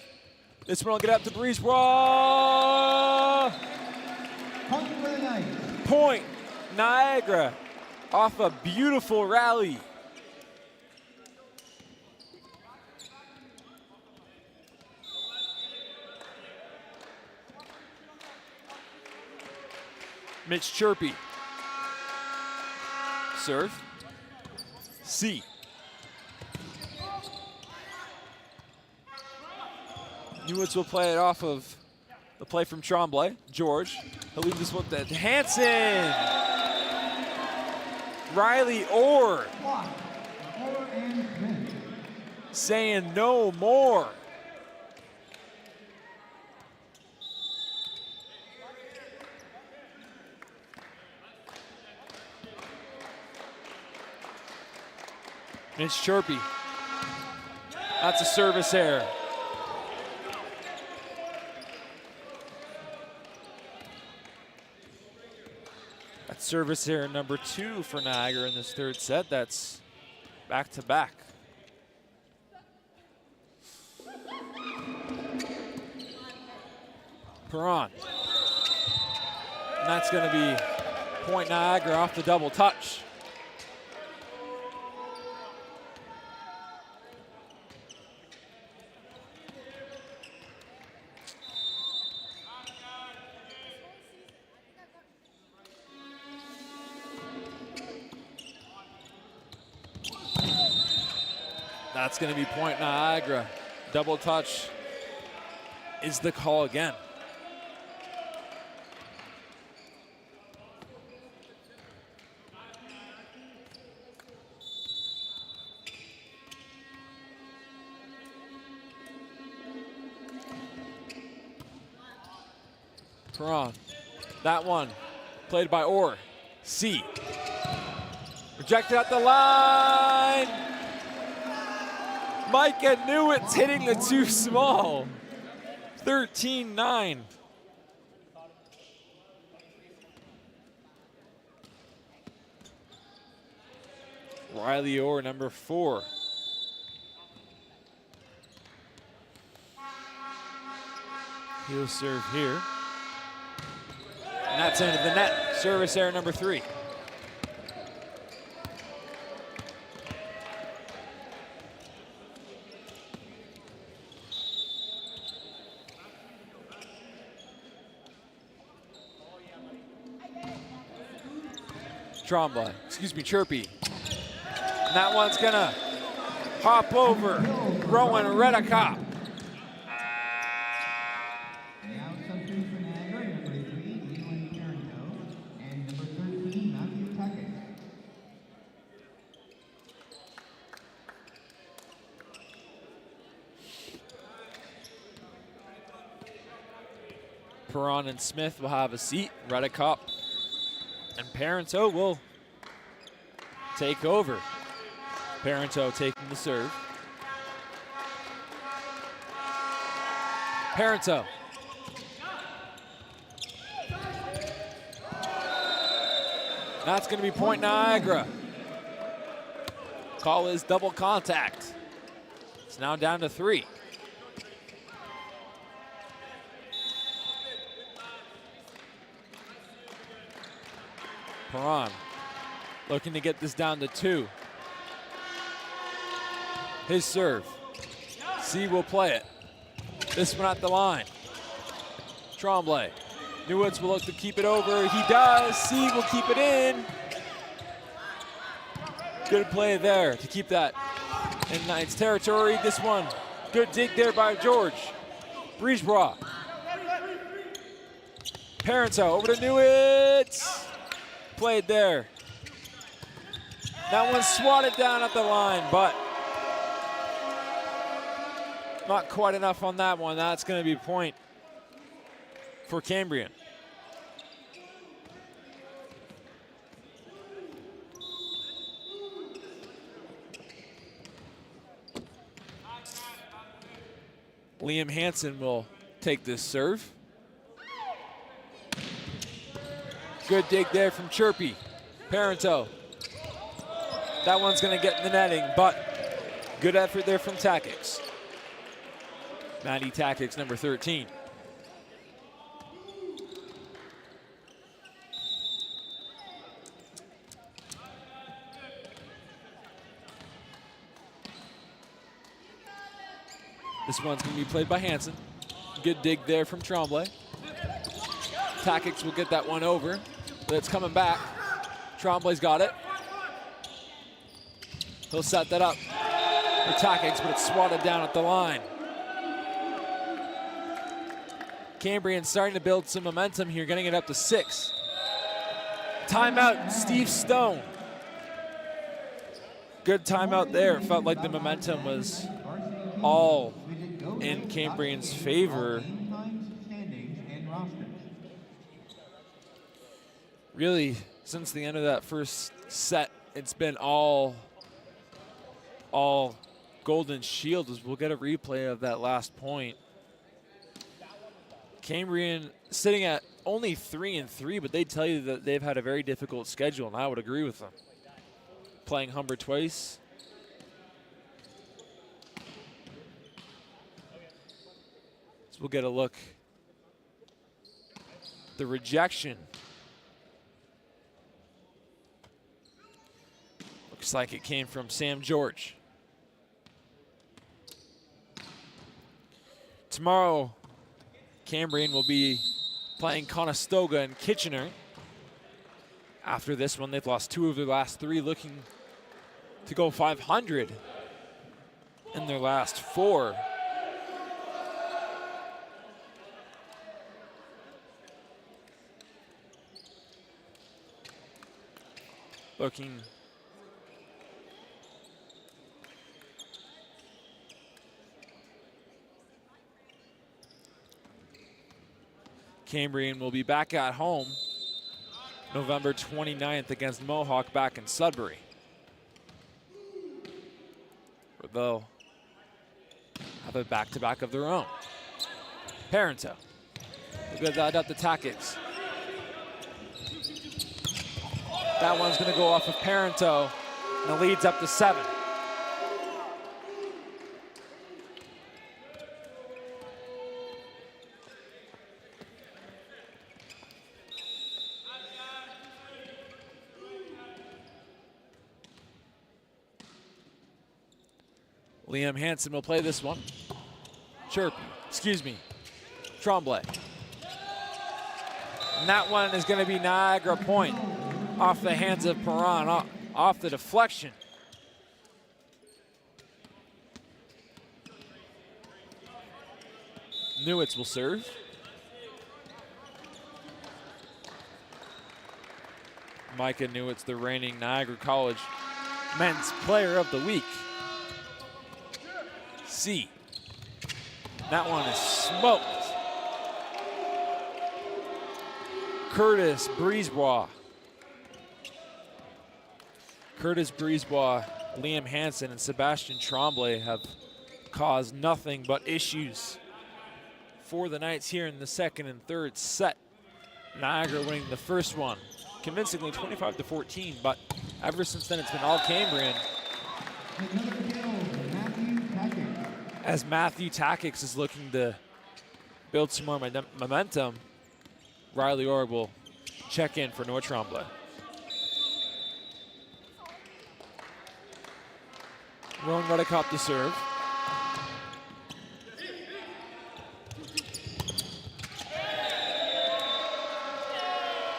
This one will get up to Brisebois. Point, Niagara. Off a beautiful rally. Mitch Chirpy. Serve. C. Newitz will play it off of the play from Tremblay. George. He'll leave this one to Hansen. Riley Orr. Saying no more. Mitch Chirpy. That's a service error. That's service error number 2 for Niagara in this third set. That's back-to-back. Perron. And that's going to be point Niagara off the double touch. That's going to be point Niagara. Double touch is the call again. Perron. That one played by Orr. C. Rejected at the line. Micah Newitz hitting the too small. 13-9. Riley Orr, number 4. He'll serve here. And that's into the net. Service error number 3. Tremblay, Chirpy. And that one's gonna hop over Rowan Redicott. Now substitute for Niagara, number 3, Leland Parenteau, and number 13, Matthew Tuckett. Perron and Smith will have a seat. Redicott and Parenteau will take over. Parenteau taking the serve. Parenteau. That's going to be point Niagara. Call is double contact. It's now down to 3. Perron looking to get this down to 2. His serve. C will play it. This one at the line. Tremblay. Newitz will look to keep it over. He does. C will keep it in. Good play there to keep that in Knights territory. This one, good dig there by George. Brisebois. Parenteau over to Newitz. Played there. That one swatted down at the line, but not quite enough on that one. That's going to be a point for Cambrian. Liam Hansen will take this serve. Good dig there from Chirpy. Parento. That one's going to get in the netting, but good effort there from Takix. Maddie Takix, number 13. This one's going to be played by Hansen. Good dig there from Tremblay. Takix will get that one over, but it's coming back. Tremblay's got it. He'll set that up for Takix, but it's swatted down at the line. Cambrian starting to build some momentum here, getting it up to 6. Timeout, Steve Stone. Good timeout there. It felt like the momentum was all in Cambrian's favor. Really, since the end of that first set, it's been all Golden Shield. As we'll get a replay of that last point. Cambrian sitting at only 3-3, but they tell you that they've had a very difficult schedule, and I would agree with them. Playing Humber twice. So we'll get a look. The rejection. Looks like it came from Sam George. Tomorrow, Cambrian will be playing Conestoga and Kitchener. After this one, they've lost 2 of their last 3, looking to go 500 in their last 4. Looking Cambrian will be back at home November 29th against Mohawk back in Sudbury, where they'll have a back-to-back of their own. Parento. We'll get that up to Takix. That one's going to go off of Parento, and the lead's up to 7. Liam Hansen will play this one. Tremblay. And that one is going to be Niagara point off the hands of Perron, off the deflection. Newitz will serve. Micah Newitz, the reigning Niagara College Men's Player of the Week. C. That one is smoked. Curtis Brisebois. Liam Hansen, and Sebastian Tremblay have caused nothing but issues for the Knights here in the second and third set. Niagara winning the first one convincingly 25-14, but ever since then it's been all Cambrian. As Matthew Takix is looking to build some more momentum, Riley Orr will check in for Noah Tremblay. Rowan Rudicop to serve.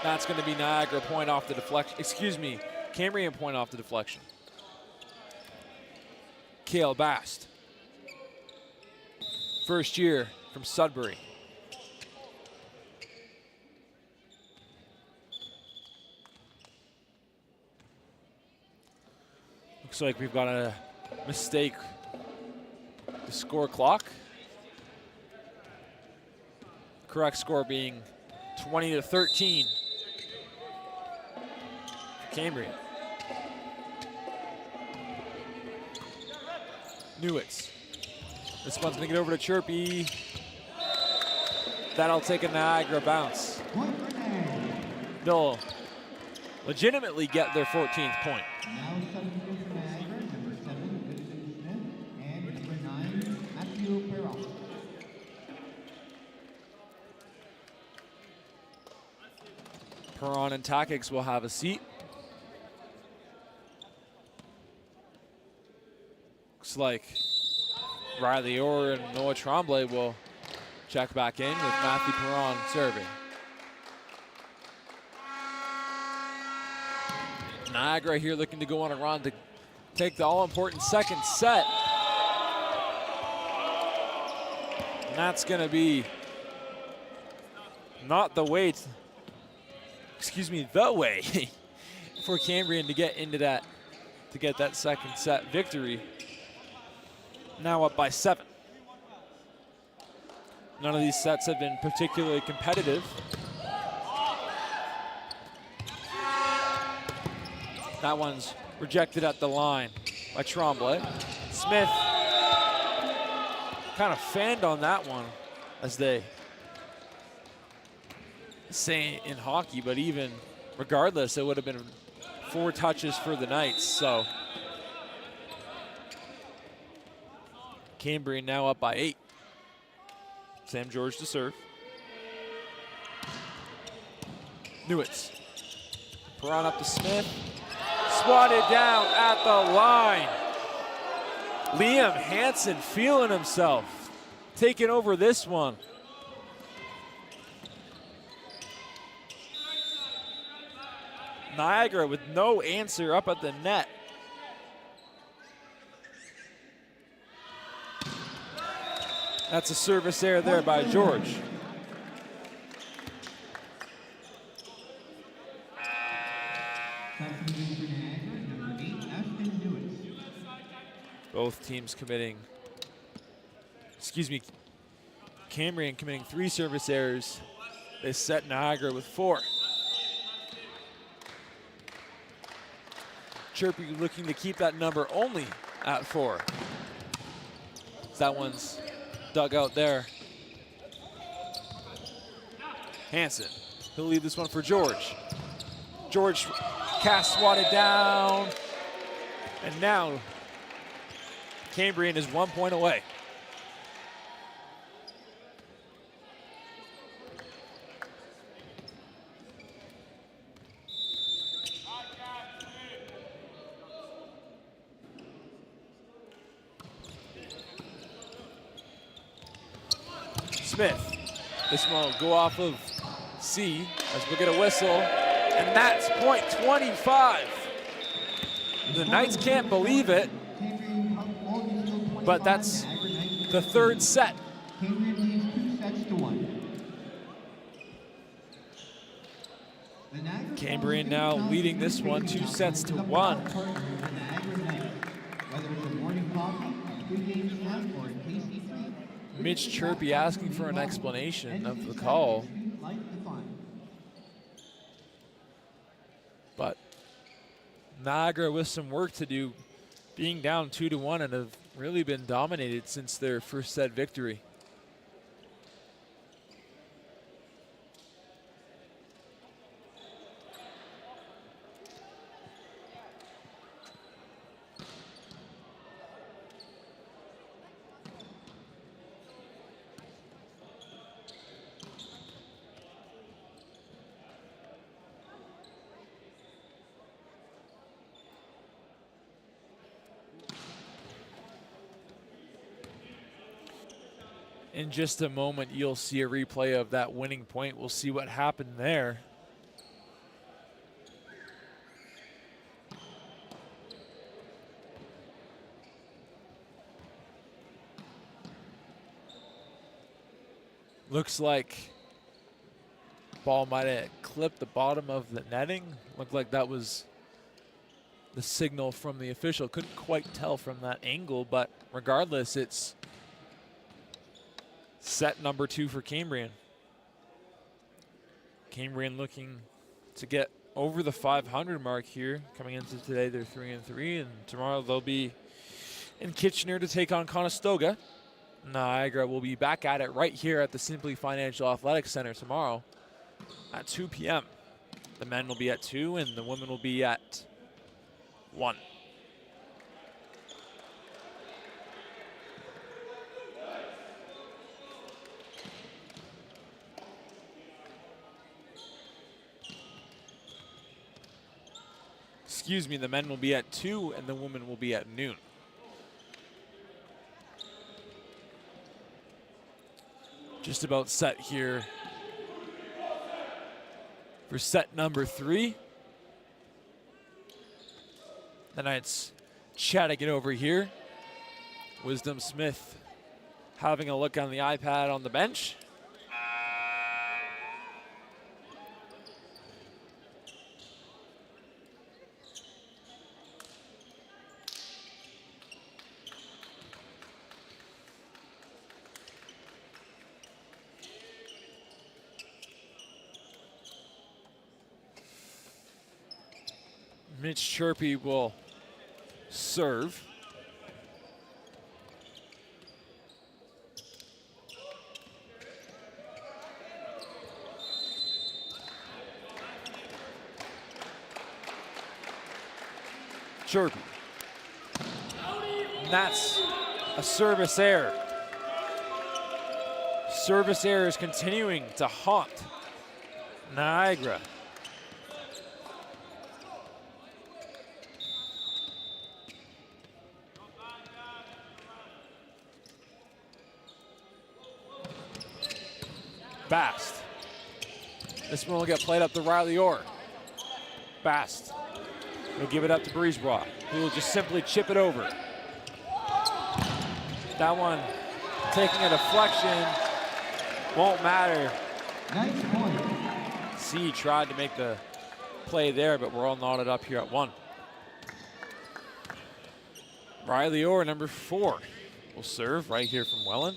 That's going to be Niagara point off the deflection. Cambrian point off the deflection. Cale Bast. First year from Sudbury. Looks like we've got a mistake. The score clock. Correct score being 20-13. Cambrian. Newitz. This one's gonna get over to Chirpy. That'll take a Niagara bounce. They'll legitimately get their 14th point. Now substitute for Niagara, number 7, Vincent Smith, and number 9, Matthew Perron. Perron and Takix will have a seat. Looks like Riley Orr and Noah Tremblay will check back in with Matthew Perron serving. Niagara here looking to go on a run to take the all-important second set. And that's gonna be not the way, the way for Cambrian to get into that, to get that second set victory. Now up by 7. None of these sets have been particularly competitive. That one's rejected at the line by Tremblay. Smith kind of fanned on that one, as they say in hockey, but even regardless, it would have been 4 touches for the Knights. So Cambrian now up by 8. Sam George to serve. Newitz. Perron up to Smith. Swatted down at the line. Liam Hansen feeling himself, taking over this one. Niagara with no answer up at the net. That's a service error there by George. Both teams committing, Cambrian committing 3 service errors. They set Niagara with 4. Chirpy looking to keep that number only at 4. That one's dug out there. Hansen, he'll leave this one for George. George cast swatted down, and now Cambrian is 1 point away. Smith, this one will go off of C as we'll get a whistle, and that's point 25. The Knights can't believe it, but that's the 3rd set. Cambrian leads 2 sets to 1. Cambrian now leading this one 2 sets to 1. Whether it's a morning coffee, a pregame snack, or a tasty treat, Mitch Chirpy asking for an explanation of the call. But Niagara with some work to do, being down 2-1, and have really been dominated since their first set victory. In just a moment, you'll see a replay of that winning point. We'll see what happened there. Looks like ball might have clipped the bottom of the netting. Looked like that was the signal from the official. Couldn't quite tell from that angle, but regardless, it's set number 2 for Cambrian. Cambrian looking to get over the 500 mark here. Coming into today, they're 3-3, and tomorrow they'll be in Kitchener to take on Conestoga. Niagara will be back at it right here at the Simply Financial Athletic Center tomorrow at 2 p.m. The men will be at 2 and the women will be at 1. Excuse me, the men will be at 2 and the women will be at noon. Just about set here for set number 3. The Knights chatting it over here. Wisdom Smith having a look on the iPad on the bench. Mitch Chirpy will serve. Chirpy. And that's a service error. Service error is continuing to haunt Niagara. Bast. This one will get played up to Riley Orr. Bast. He'll give it up to Breezebrough, who will just simply chip it over. That one taking a deflection. Won't matter. Nice point. C tried to make the play there, but we're all knotted up here at 1. Riley Orr, number 4, will serve right here from Welland.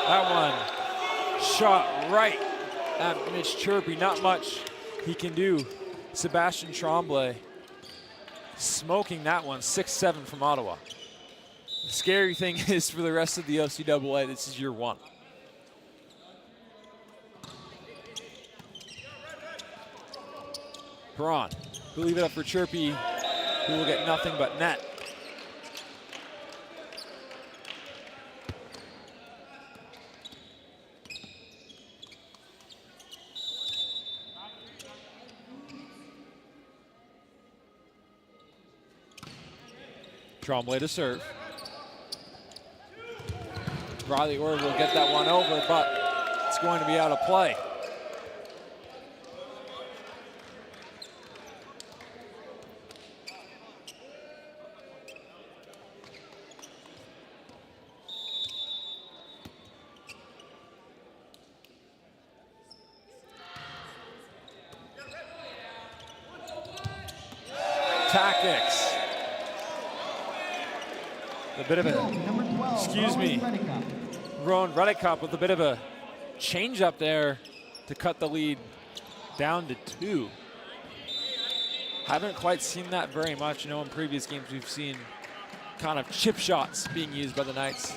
That one shot right at Mitch Chirpy. Not much he can do. Sebastian Tremblay smoking that one, 6-7 from Ottawa. The scary thing is for the rest of the OCAA, this is year 1. Perron will leave it up for Chirpy, who will get nothing but net. Tremblay to serve. Riley Orr will get that one over, but it's going to be out of play. Tactics. A bit of a, excuse me, Rowan Reddicup with a bit of a change up there to cut the lead down to 2. Haven't quite seen that very much. You know, in previous games we've seen kind of chip shots being used by the Knights.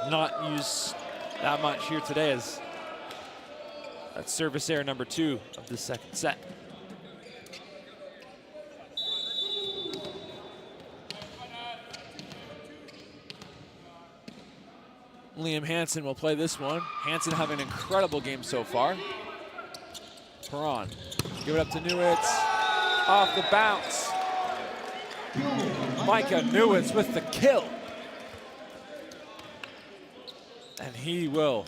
Not used that much here today, as that's service error number 2 of the second set. Liam Hansen will play this one. Hansen having an incredible game so far. Perron, give it up to Newitz. Off the bounce. Micah Newitz with the kill. And he will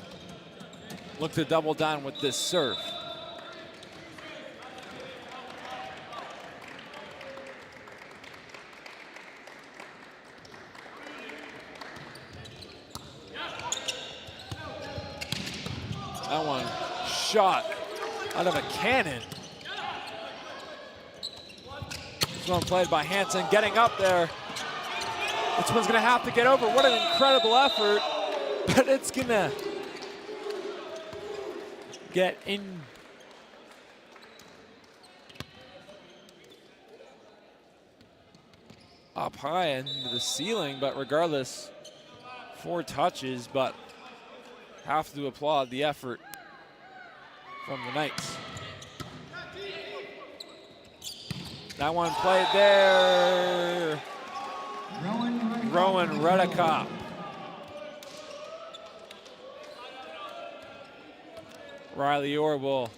look to double down with this serve. That one shot out of a cannon. This one played by Hansen, getting up there. This one's gonna have to get over. What an incredible effort, but it's gonna get in. Up high into the ceiling, but regardless, 4 touches, but have to applaud the effort from the Knights. That one played there. Rowan Redekop. Riley Orr will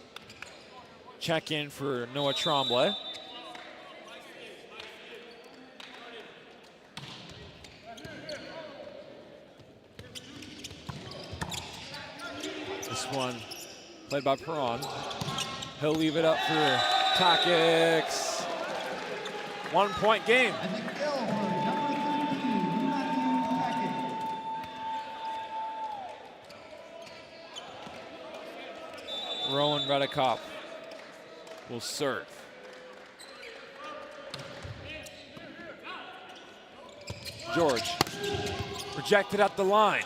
check in for Noah Tremblay. This one played by Perron. He'll leave it up for Takix. 1-point game. Rowan Redekop will serve. George rejected at the line.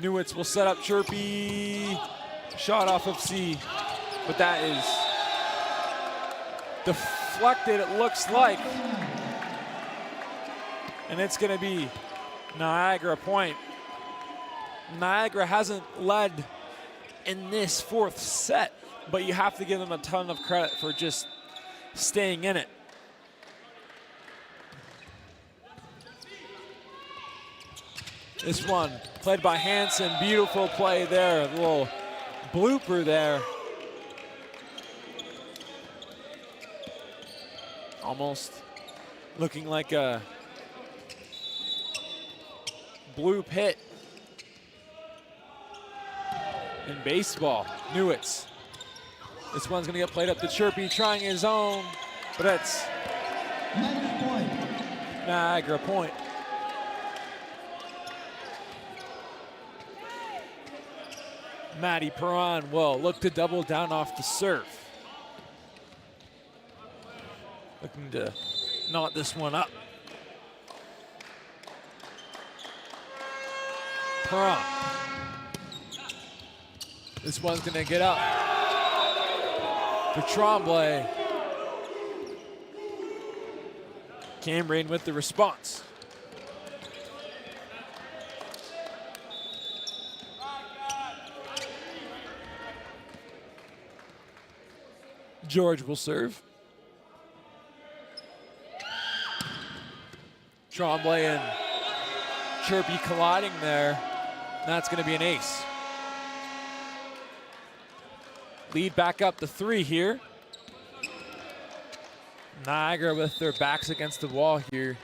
Newitz will set up Chirpy. Shot off of C, but that is deflected, it looks like. And it's going to be Niagara point. Niagara hasn't led in this 4th set, but you have to give them a ton of credit for just staying in it. This one played by Hansen, beautiful play there, a little blooper there. Almost looking like a blue pit in baseball. Newitz. This one's gonna get played up to Chirpy, trying his own, but that's Niagara point. Matty Perron will look to double down off the serve. Looking to knot this one up. Perron. This one's gonna get up for Tremblay. Cambrian with the response. George will serve. Tremblay and Chirpy colliding there. That's going to be an ace. Lead back up to 3 here. Niagara with their backs against the wall here,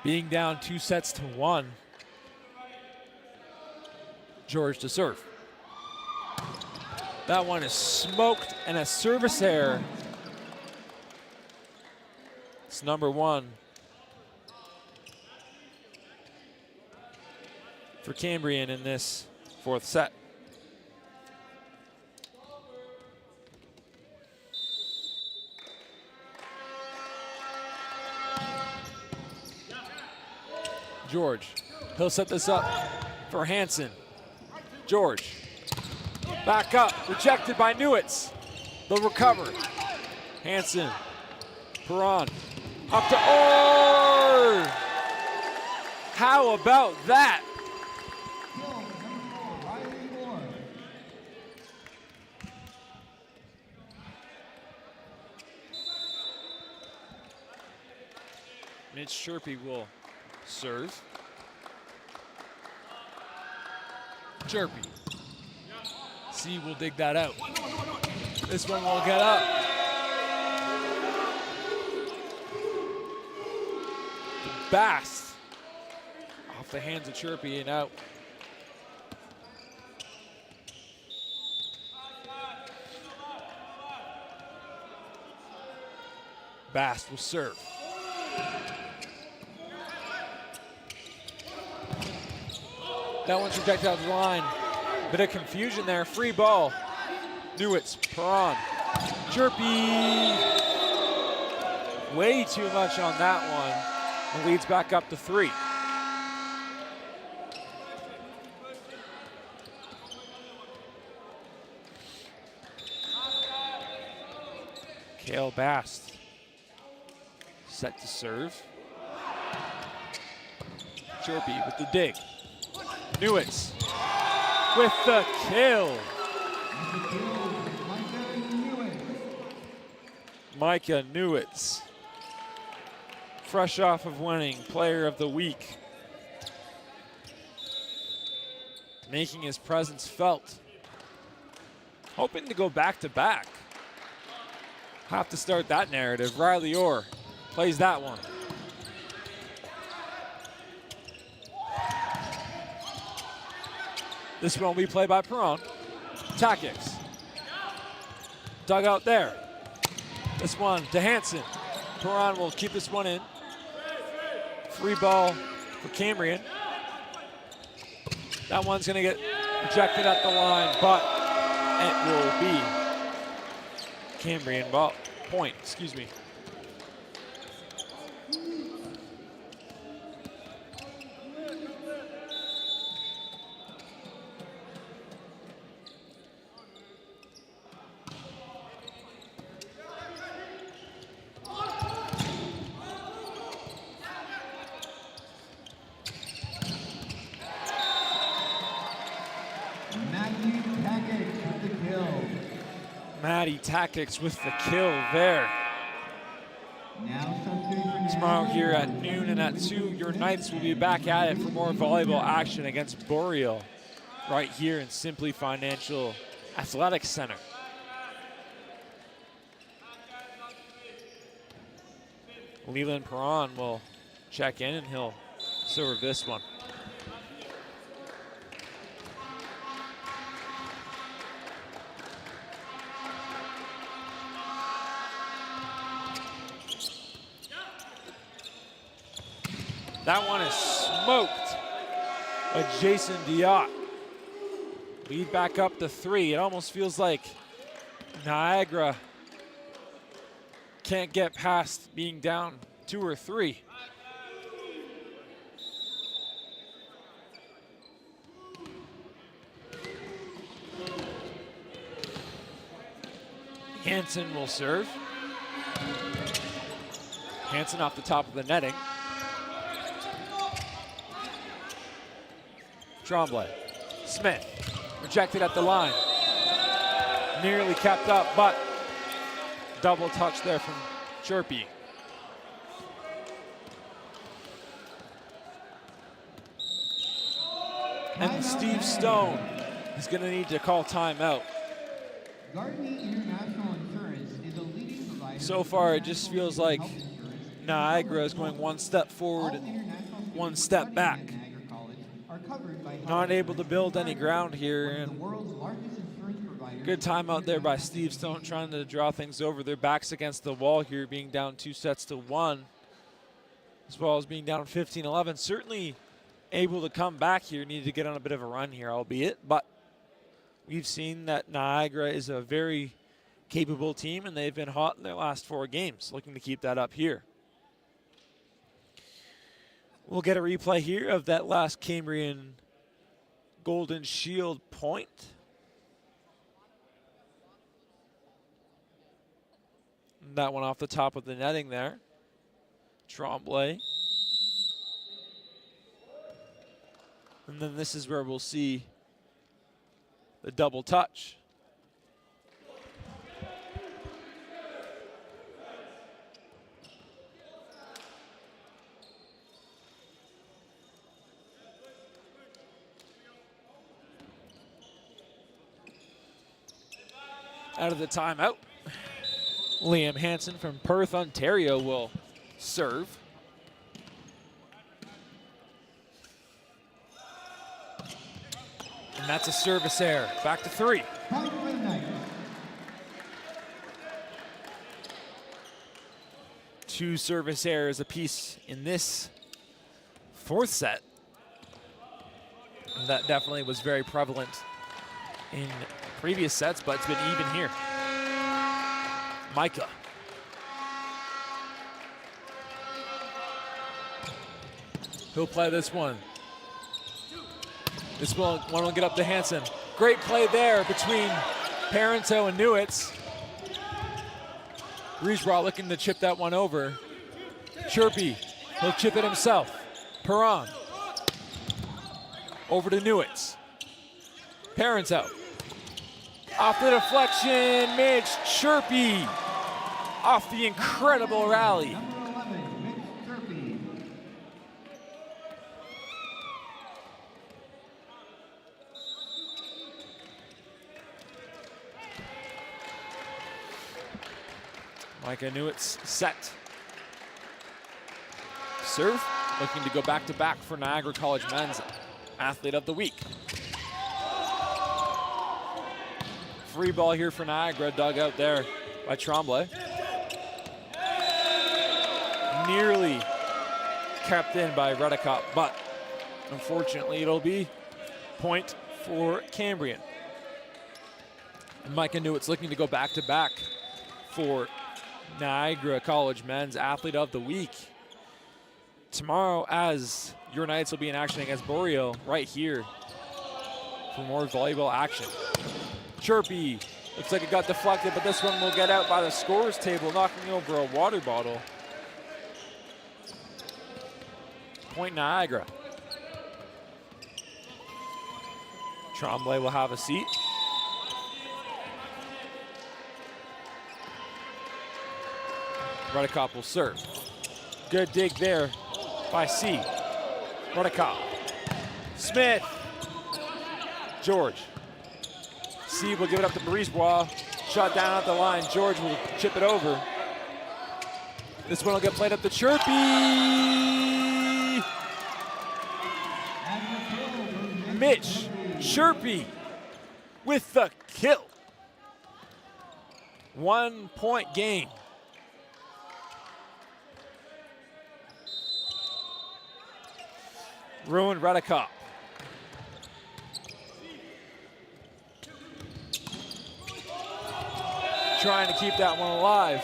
being down 2-1. George to serve. That one is smoked and a service error. It's number 1 for Cambrian in this 4th set. George, he'll set this up for Hansen. George, back up, rejected by Newitz. They'll recover. Hansen, Perron, up to Orr. How about that? Mitch Chirpy will serve. Chirpy. C will dig that out. This one will get up. Bast off the hands of Chirpy and out. Bast will serve. That one's rejected out of the line. Bit of confusion there. Free ball. Newitz, Perron, Chirpy. Way too much on that one. And leads back up to 3. Kale Bast set to serve. Chirpy with the dig. Newitz with the kill. Micah Newitz, fresh off of winning Player of the Week, making his presence felt. Hoping to go back-to-back. Have to start that narrative. Riley Orr plays that one. This one will be played by Perron. Takix. Dug out there. This one to Hansen. Perron will keep this one in. Free ball for Cambrian. That one's going to get rejected at the line, but it will be Cambrian ball point, excuse me. Maddie Takix with the kill there. Tomorrow here at noon and at 2, your Knights will be back at it for more volleyball action against Boreal right here in Simply Financial Athletic Center. Leland Perron will check in and he'll serve this one. That one is smoked by Jason Diot. Lead back up to 3. It almost feels like Niagara can't get past being down 2 or 3. Hansen will serve. Hansen off the top of the netting. Tremblay, Smith, rejected at the line. Nearly kept up, but double touch there from Chirpy. And Steve Stone is going to need to call timeout. So far, it just feels like Niagara is going one step forward and one step back. Not able to build any ground here, and good timeout there by Steve Stone trying to draw things over. Their backs against the wall here, being down 2-1, as well as being down 15-11. Certainly able to come back here, needed to get on a bit of a run here, albeit, but we've seen that Niagara is a very capable team, and they've been hot in their last 4 games, looking to keep that up here. We'll get a replay here of that last Cambrian Golden Shield point. And that one off the top of the netting there. Tremblay. And then this is where we'll see the double touch. Out of the timeout, Liam Hansen from Perth, Ontario will serve. And that's a service error. Back to 3. Two service errors apiece in this 4th set. And that definitely was very prevalent in previous sets, but it's been even here. Micah. He'll play this one. This one will get up to Hansen. Great play there between Parento and Newitz. Breezeball looking to chip that one over. Chirpy, he'll chip it himself. Perron. Over to Newitz. Parents out. Off the deflection, Mitch Chirpy. Off the incredible rally. Number 11, Mitch Chirpy. Micah Newitz set. Serve, looking to go back-to-back for Niagara College Men's Athlete of the Week. Free ball here for Niagara, dug out there by Tremblay. Nearly kept in by Redicott, but unfortunately it'll be point for Cambrian. And Micah Newitz looking to go back-to-back for Niagara College Men's Athlete of the Week. Tomorrow, as your Knights will be in action against Boreal right here for more volleyball action. Chirpy, looks like it got deflected, but this one will get out by the scorer's table, knocking over a water bottle. Point Niagara. Tremblay will have a seat. Redicott will serve. Good dig there by C. Redicott. Smith. George. C will give it up to Brisebois. Shot down at the line. George will chip it over. This one will get played up to Chirpy. Mitch Chirpy with the kill. 1 point game. Ruined Redicott. Trying to keep that one alive.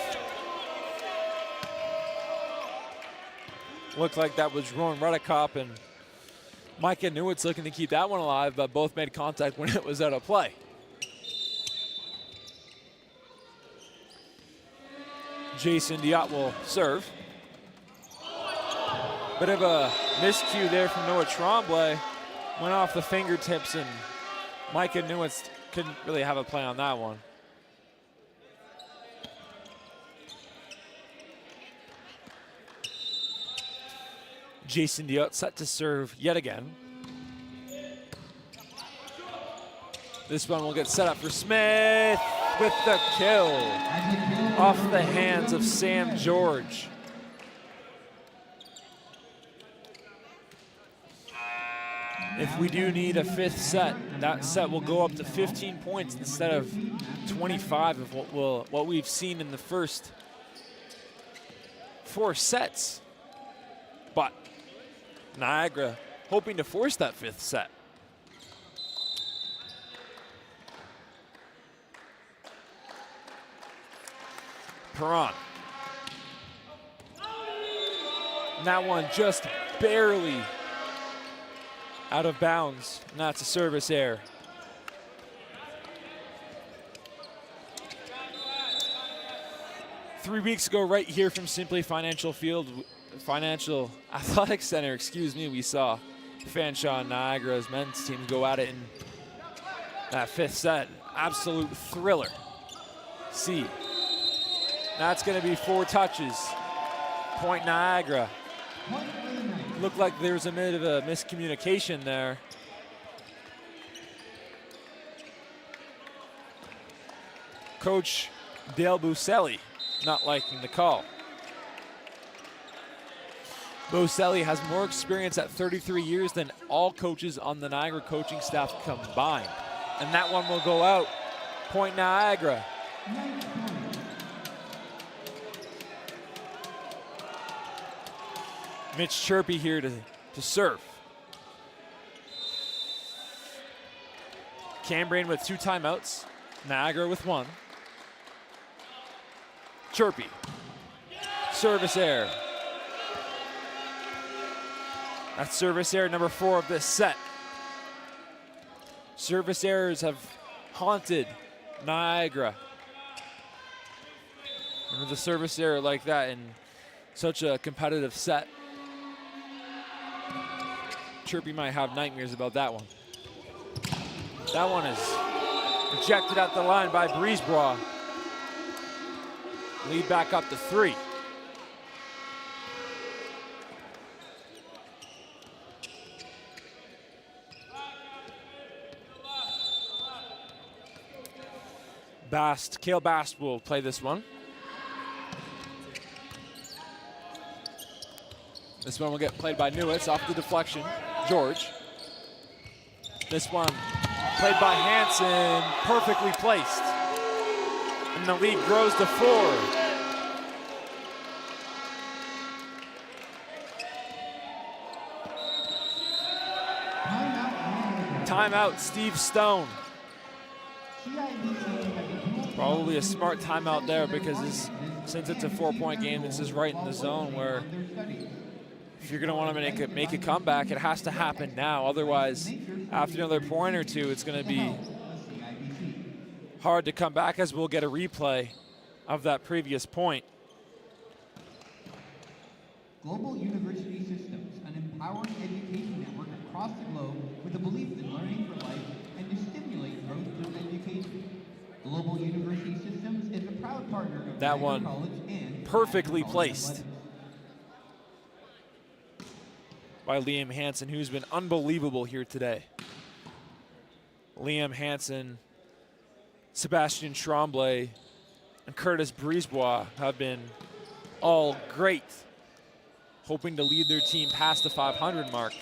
Looked like that was Rowan Redicott and Micah Newitz looking to keep that one alive, but both made contact when it was out of play. Jason Diot will serve. Bit of a miscue there from Noah Tremblay. Went off the fingertips and Micah Newitz couldn't really have a play on that one. Jason Diot set to serve yet again. This one will get set up for Smith with the kill off the hands of Sam George. If we do need a fifth set, that set will go up to 15 points instead of 25 of what we've seen in the first 4 sets. But Niagara hoping to force that fifth set. Perron. And that one just barely out of bounds, and that's a service error. Three weeks ago, right here from Simply Financial Athletic Center, we saw Fanshawe and Niagara's men's team go at it in that fifth set. Absolute thriller. See, that's going to be 4 touches. Point Niagara. Looked like there was a bit of a miscommunication there. Coach Dale Buselli not liking the call. Buselli has more experience at 33 years than all coaches on the Niagara coaching staff combined. And that one will go out. Point Niagara. Mitch Chirpy here to serve. Cambrian with 2 timeouts. Niagara with 1. Chirpy. Service error. That's service error number 4 of this set. Service errors have haunted Niagara. the service error like that in such a competitive set. Chirpy might have nightmares about that one. That one is rejected at the line by Brisebois. Lead back up to 3. Kale Bast will play this one. This one will get played by Newitz off the deflection. George. This one played by Hansen, perfectly placed. And the lead grows to 4. Timeout, Steve Stone. Probably a smart timeout there because since it's a 4-point game, this is right in the zone where if you're going to want to make a comeback, it has to happen now. Otherwise, after another point or two, it's going to be hard to come back, as we'll get a replay of that previous point. Global University Systems, an empowering education network across the globe with a belief in learning for life and to stimulate growth through education. Global University Systems is a proud partner of that Niagara one College and perfectly Niagara placed Athletics. By Liam Hansen, who's been unbelievable here today. Liam Hansen, Sebastian Tremblay, and Curtis Brisebois have been all great, hoping to lead their team past the 500 mark.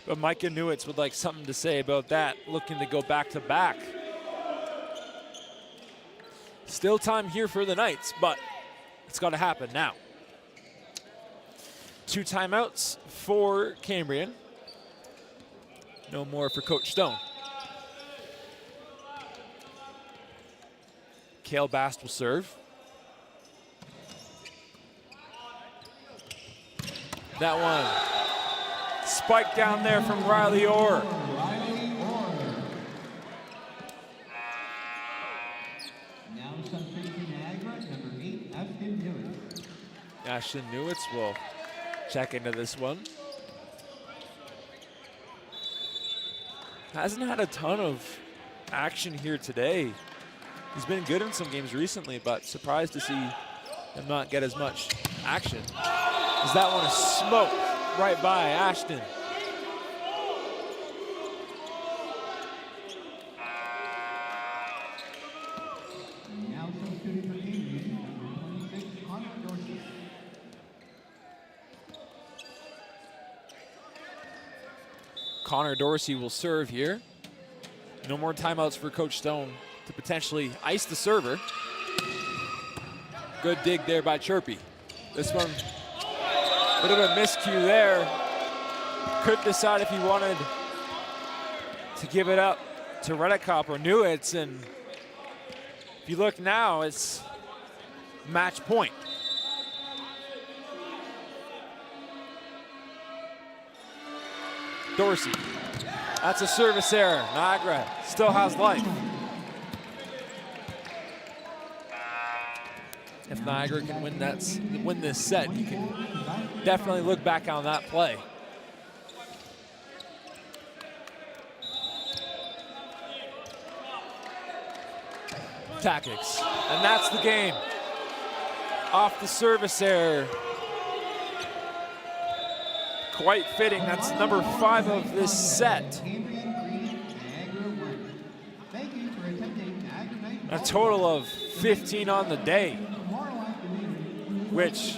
But Micah Newitz would like something to say about that, looking to go back-to-back. Still time here for the Knights, but it's got to happen now. 2 timeouts for Cambrian. No more for Coach Stone. Kale Bast will serve. That one spiked down there from Riley Orr. Now substitute Niagara, number 8, Ashton Newitz. Ashton Newitz will check into this one. Hasn't had a ton of action here today. He's been good in some games recently, but surprised to see him not get as much action. As that one is smoked right by Ashton. Now substituting for Cambrian, number 26, Connor Dorsey. Connor Dorsey will serve here. No more timeouts for Coach Stone to potentially ice the server. Good dig there by Chirpy. This one, a bit of a miscue there. Couldn't decide if he wanted to give it up to Redekop or Newitz, and if you look now, it's match point. Dorsey, that's a service error. Niagara still has life. If Niagara can win this set, you can definitely look back on that play. Tactics, and that's the game. Off the service error. Quite fitting, that's number 5 of this set. A total of 15 on the day, which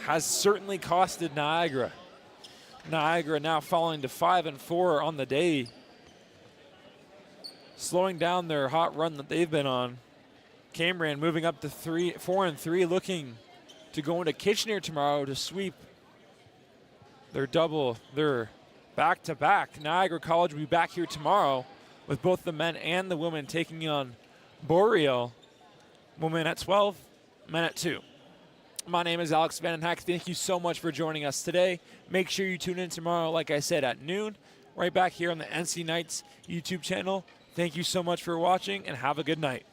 has certainly costed Niagara. Niagara now falling to 5-4 on the day, slowing down their hot run that they've been on. Cambrian moving up to 4-3, looking to go into Kitchener tomorrow to sweep their back-to-back. Niagara College will be back here tomorrow with both the men and the women taking on Boreal. Women at 12, men at 2. My name is Alex Vandenhack. Thank you so much for joining us today. Make sure you tune in tomorrow, like I said, at noon, right back here on the NC Knights YouTube channel Thank you so much for watching, and have a good night.